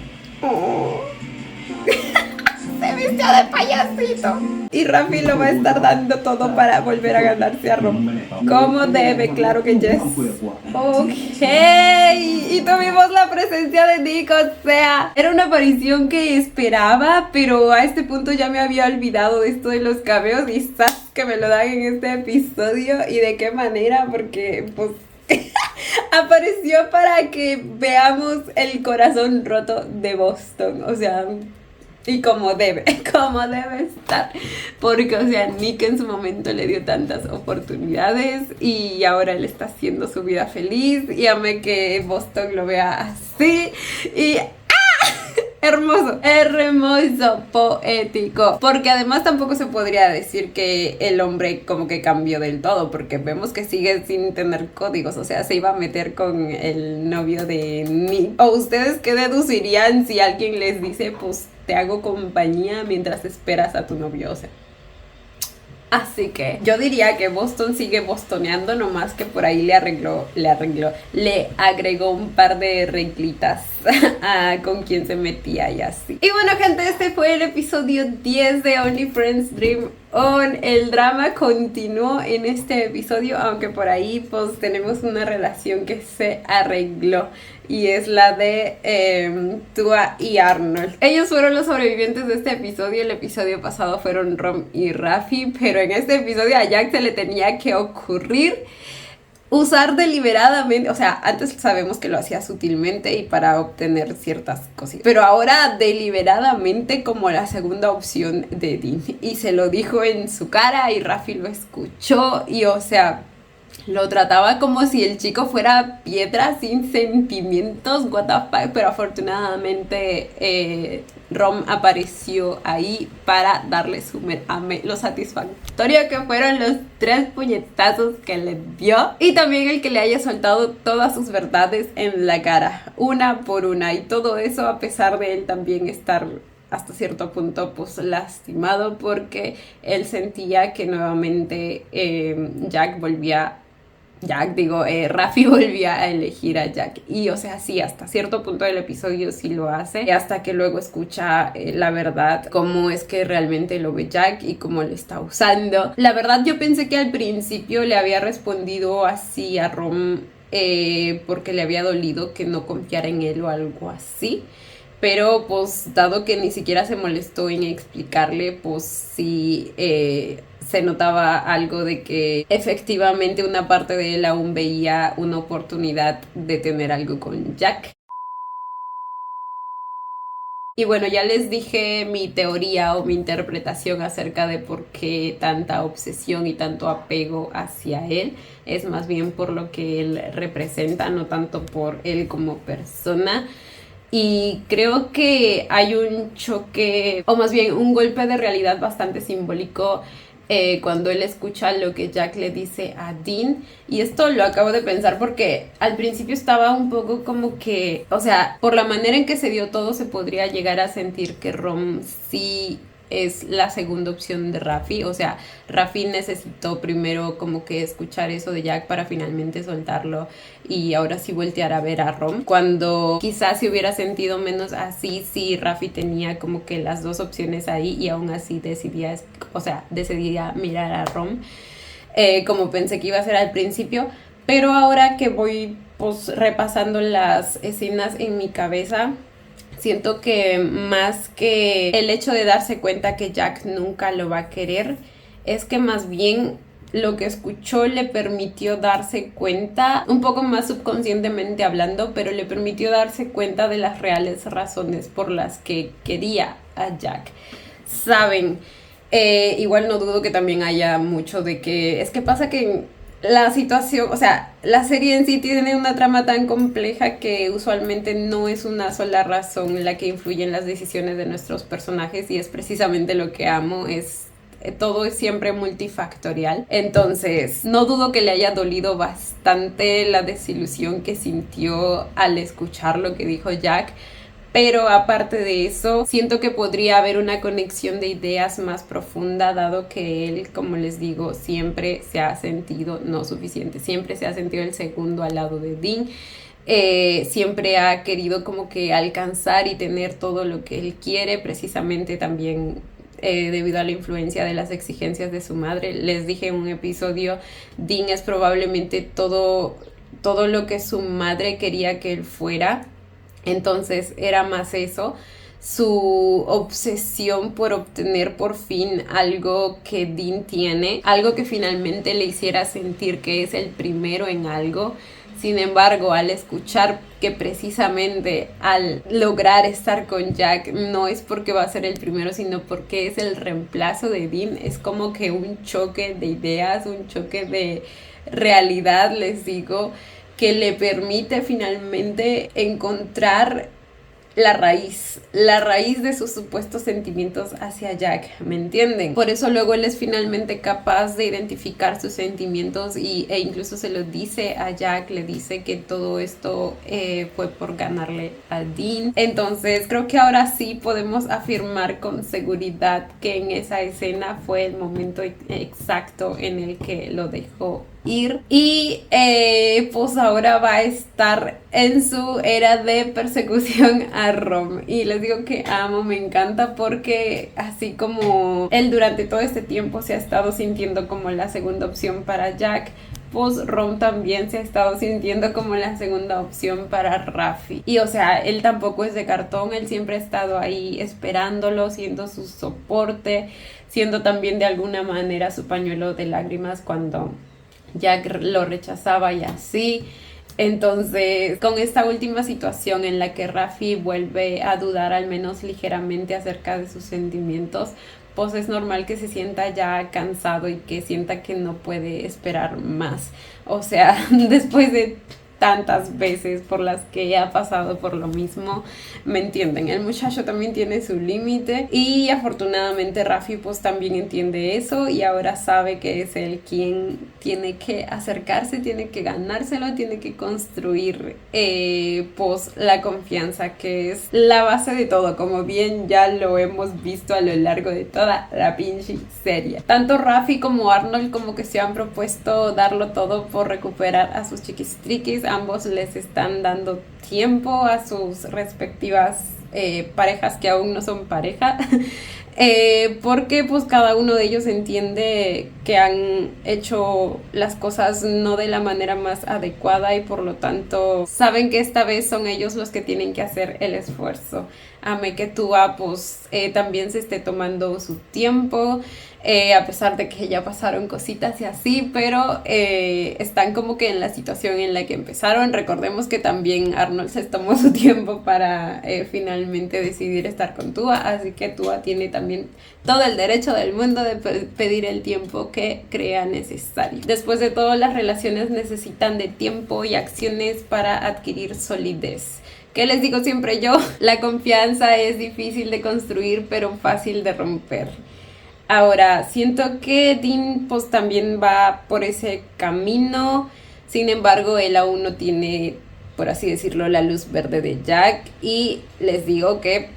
Se vistió de payasito! Y Raffi lo va a estar dando todo para volver a ganarse a Rom. Como debe, claro que yes. Ok, y tuvimos la presencia de Nick, o sea, era una aparición que esperaba, pero a este punto ya me había olvidado de esto de los cameos y ¡zas! Que me lo dan en este episodio. Y de qué manera, porque pues apareció para que veamos el corazón roto de Boston, o sea, y como debe estar, porque, o sea, Nick en su momento le dio tantas oportunidades y ahora él está haciendo su vida feliz y amé que Boston lo vea así y hermoso, poético. Porque además tampoco se podría decir que el hombre como que cambió del todo, porque vemos que sigue sin tener códigos, o sea, se iba a meter con el novio de Nick. ¿O ustedes qué deducirían si alguien les dice, pues te hago compañía mientras esperas a tu novio? O sea, así que yo diría que Boston sigue bostoneando, nomás que por ahí le agregó un par de reglitas a con quien se metía y así. Y bueno, gente, este fue el episodio 10 de Only Friends Dream On. El drama continuó en este episodio, aunque por ahí pues tenemos una relación que se arregló. Y es la de Tua y Arnold. Ellos fueron los sobrevivientes de este episodio. El episodio pasado fueron Rom y Raffi. Pero en este episodio a Jack se le tenía que ocurrir usar deliberadamente, o sea, antes sabemos que lo hacía sutilmente y para obtener ciertas cosas, pero ahora deliberadamente como la segunda opción de Dean. Y se lo dijo en su cara y Raffi lo escuchó y, o sea, lo trataba como si el chico fuera piedra sin sentimientos, what the fuck, pero afortunadamente Rom apareció ahí para darle su merame, lo satisfactorio que fueron los 3 puñetazos que le dio y también el que le haya soltado todas sus verdades en la cara, una por una, y todo eso a pesar de él también estar hasta cierto punto pues lastimado porque él sentía que nuevamente Raffi volvía a elegir a Jack. Y, o sea, sí, hasta cierto punto del episodio sí lo hace. Y hasta que luego escucha la verdad, cómo es que realmente lo ve Jack y cómo lo está usando. La verdad, yo pensé que al principio le había respondido así a Rom porque le había dolido que no confiara en él o algo así. Pero, pues, dado que ni siquiera se molestó en explicarle, pues sí se notaba algo de que efectivamente una parte de él aún veía una oportunidad de tener algo con Jack. Y bueno, ya les dije mi teoría o mi interpretación acerca de por qué tanta obsesión y tanto apego hacia él. Es más bien por lo que él representa, no tanto por él como persona. Y creo que hay un choque, o más bien un golpe de realidad bastante simbólico cuando él escucha lo que Jack le dice a Dean. Y esto lo acabo de pensar porque al principio estaba un poco como que, o sea, por la manera en que se dio todo se podría llegar a sentir que Rom sí es la segunda opción de Raffi. O sea, Raffi necesitó primero como que escuchar eso de Jack para finalmente soltarlo y ahora sí voltear a ver a Rom, cuando quizás se hubiera sentido menos así si Raffi tenía como que las dos opciones ahí y aún así decidía mirar a Rom como pensé que iba a ser al principio. Pero ahora que voy pues repasando las escenas en mi cabeza, siento que más que el hecho de darse cuenta que Jack nunca lo va a querer, es que más bien lo que escuchó le permitió darse cuenta, un poco más subconscientemente hablando, pero le permitió darse cuenta de las reales razones por las que quería a Jack. Saben, igual no dudo que también haya mucho de que, es que pasa que la situación, o sea, la serie en sí tiene una trama tan compleja que usualmente no es una sola razón la que influye en las decisiones de nuestros personajes, y es precisamente lo que amo, todo es siempre multifactorial. Entonces no dudo que le haya dolido bastante la desilusión que sintió al escuchar lo que dijo Jack. Pero aparte de eso, siento que podría haber una conexión de ideas más profunda, dado que él, como les digo, siempre se ha sentido no suficiente, siempre se ha sentido el segundo al lado de Dean. Siempre ha querido como que alcanzar y tener todo lo que él quiere, precisamente también debido a la influencia de las exigencias de su madre. Les dije en un episodio, Dean es probablemente todo lo que su madre quería que él fuera. Entonces era más eso, su obsesión por obtener por fin algo que Dean tiene, algo que finalmente le hiciera sentir que es el primero en algo. Sin embargo, al escuchar que precisamente al lograr estar con Jack no es porque va a ser el primero, sino porque es el reemplazo de Dean, es como que un choque de ideas, un choque de realidad, les digo, que le permite finalmente encontrar la raíz de sus supuestos sentimientos hacia Jack, ¿me entienden? Por eso luego él es finalmente capaz de identificar sus sentimientos e incluso se lo dice a Jack, le dice que todo esto fue por ganarle a Dean. Entonces creo que ahora sí podemos afirmar con seguridad que en esa escena fue el momento exacto en el que lo dejó ir y pues ahora va a estar en su era de persecución a Rom, y les digo que amo, me encanta, porque así como él durante todo este tiempo se ha estado sintiendo como la segunda opción para Jack, pues Rom también se ha estado sintiendo como la segunda opción para Raffi. Y o sea, él tampoco es de cartón, él siempre ha estado ahí esperándolo, siendo su soporte, siendo también de alguna manera su pañuelo de lágrimas cuando Jack lo rechazaba y así. Entonces, con esta última situación en la que Raffi vuelve a dudar al menos ligeramente acerca de sus sentimientos, pues es normal que se sienta ya cansado y que sienta que no puede esperar más. O sea, después de tantas veces por las que ha pasado por lo mismo, ¿me entienden? El muchacho también tiene su límite y afortunadamente Raffi pues también entiende eso y ahora sabe que es él quien tiene que acercarse, tiene que ganárselo, tiene que construir pues la confianza, que es la base de todo, como bien ya lo hemos visto a lo largo de toda la pinche serie. Tanto Raffi como Arnold como que se han propuesto darlo todo por recuperar a sus chiquistriquis. Ambos les están dando tiempo a sus respectivas parejas que aún no son pareja, porque pues cada uno de ellos entiende que han hecho las cosas no de la manera más adecuada y por lo tanto saben que esta vez son ellos los que tienen que hacer el esfuerzo. Amé que Tua pues también se esté tomando su tiempo, a pesar de que ya pasaron cositas y así, pero están como que en la situación en la que empezaron. Recordemos que también Arnold se tomó su tiempo para finalmente decidir estar con Tua, así que Tua tiene también todo el derecho del mundo de pedir el tiempo que crea necesario. Después de todo, las relaciones necesitan de tiempo y acciones para adquirir solidez. ¿Qué les digo siempre yo? La confianza es difícil de construir, pero fácil de romper. Ahora, siento que Dean pues también va por ese camino, sin embargo, él aún no tiene, por así decirlo, la luz verde de Jack, y les digo que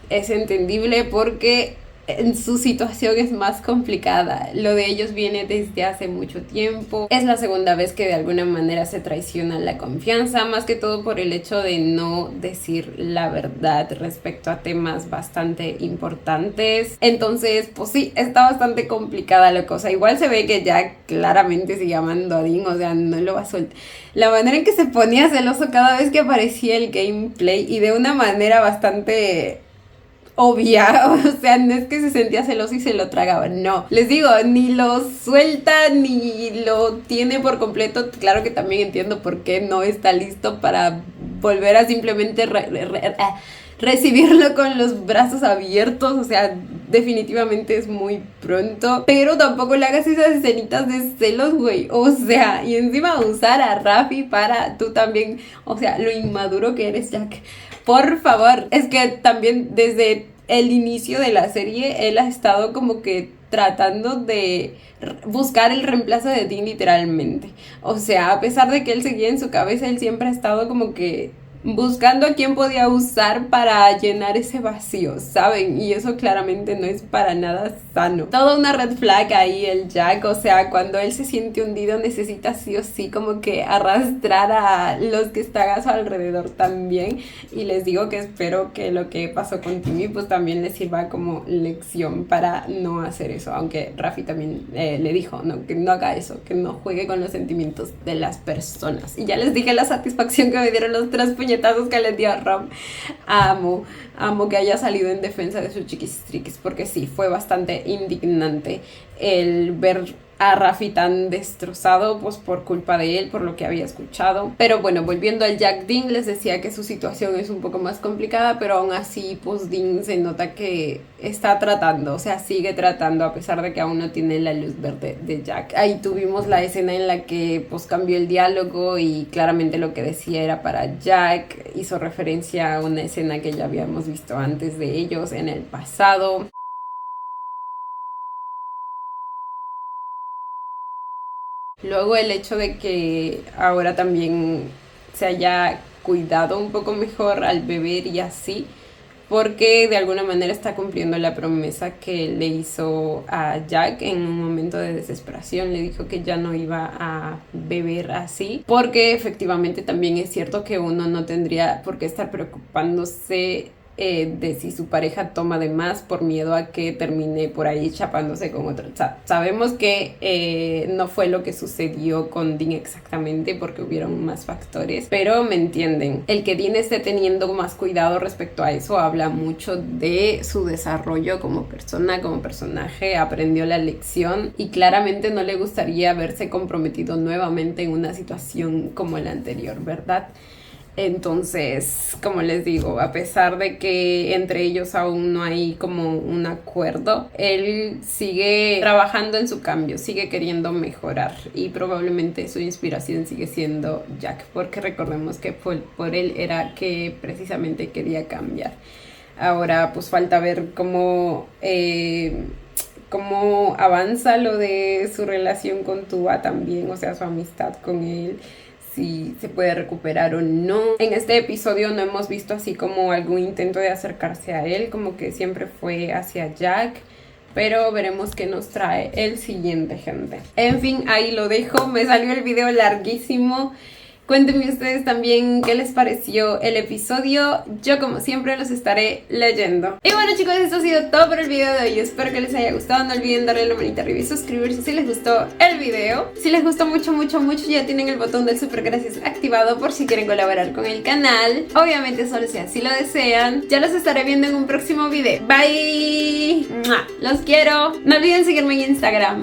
es entendible porque en su situación es más complicada. Lo de ellos viene desde hace mucho tiempo. Es la segunda vez que de alguna manera se traiciona la confianza, más que todo por el hecho de no decir la verdad respecto a temas bastante importantes. Entonces, pues sí, está bastante complicada la cosa. Igual se ve que Jack claramente sigue amando a Dean, o sea, no lo va a soltar. La manera en que se ponía celoso cada vez que aparecía el gameplay, y de una manera bastante obvia, o sea, no es que se sentía celoso y se lo tragaba, no, les digo, ni lo suelta ni lo tiene por completo. Claro que también entiendo por qué no está listo para volver a simplemente recibirlo con los brazos abiertos, o sea, definitivamente es muy pronto, pero tampoco le hagas esas escenitas de celos, güey, o sea, y encima usar a Raffi para tú también, o sea, lo inmaduro que eres, Jack. Por favor, es que también desde el inicio de la serie él ha estado como que tratando de buscar el reemplazo de Dean literalmente. O sea, a pesar de que él seguía en su cabeza, él siempre ha estado como que buscando a quién podía usar para llenar ese vacío, ¿saben? Y eso claramente no es para nada sano. Toda una red flag ahí el Jack, o sea, cuando él se siente hundido necesita sí o sí como que arrastrar a los que están a su alrededor también. Y les digo que espero que lo que pasó con Timmy pues también les sirva como lección para no hacer eso, aunque Rafi también le dijo no, que no haga eso, que no juegue con los sentimientos de las personas. Y ya les dije la satisfacción que me dieron los 3 puñetazos que les dio a Rob. Amo que haya salido en defensa de sus chiquistriquis, porque sí, fue bastante indignante el ver a Rafi tan destrozado pues por culpa de él, por lo que había escuchado. Pero bueno, volviendo al Jack Dean, les decía que su situación es un poco más complicada, pero aún así pues Dean se nota que está tratando, o sea, sigue tratando a pesar de que aún no tiene la luz verde de Jack. Ahí tuvimos la escena en la que pues cambió el diálogo y claramente lo que decía era para Jack, hizo referencia a una escena que ya habíamos visto antes de ellos en el pasado. Luego el hecho de que ahora también se haya cuidado un poco mejor al beber y así, porque de alguna manera está cumpliendo la promesa que le hizo a Jack en un momento de desesperación. Le dijo que ya no iba a beber así, porque efectivamente también es cierto que uno no tendría por qué estar preocupándose de si su pareja toma de más por miedo a que termine por ahí chapándose con otro. Sabemos que no fue lo que sucedió con Dean exactamente porque hubieron más factores, pero me entienden. El que Dean esté teniendo más cuidado respecto a eso habla mucho de su desarrollo como persona, como personaje. Aprendió la lección y claramente no le gustaría verse comprometido nuevamente en una situación como la anterior, ¿verdad? Entonces, como les digo, a pesar de que entre ellos aún no hay como un acuerdo, él sigue trabajando en su cambio, sigue queriendo mejorar y probablemente su inspiración sigue siendo Jack, porque recordemos que por él era que precisamente quería cambiar. Ahora pues falta ver cómo avanza lo de su relación con Tua también, o sea, su amistad con él, si se puede recuperar o no. En este episodio no hemos visto así como algún intento de acercarse a él, como que siempre fue hacia Jack, pero veremos qué nos trae el siguiente, gente. En fin, ahí lo dejo, me salió el video larguísimo. Cuéntenme ustedes también qué les pareció el episodio. Yo como siempre los estaré leyendo. Y bueno chicos, esto ha sido todo por el video de hoy. Espero que les haya gustado. No olviden darle la manita arriba y suscribirse si les gustó el video. Si les gustó mucho ya tienen el botón del super gracias activado por si quieren colaborar con el canal. Obviamente solo si así lo desean. Ya los estaré viendo en un próximo video. Bye. Los quiero. No olviden seguirme en Instagram.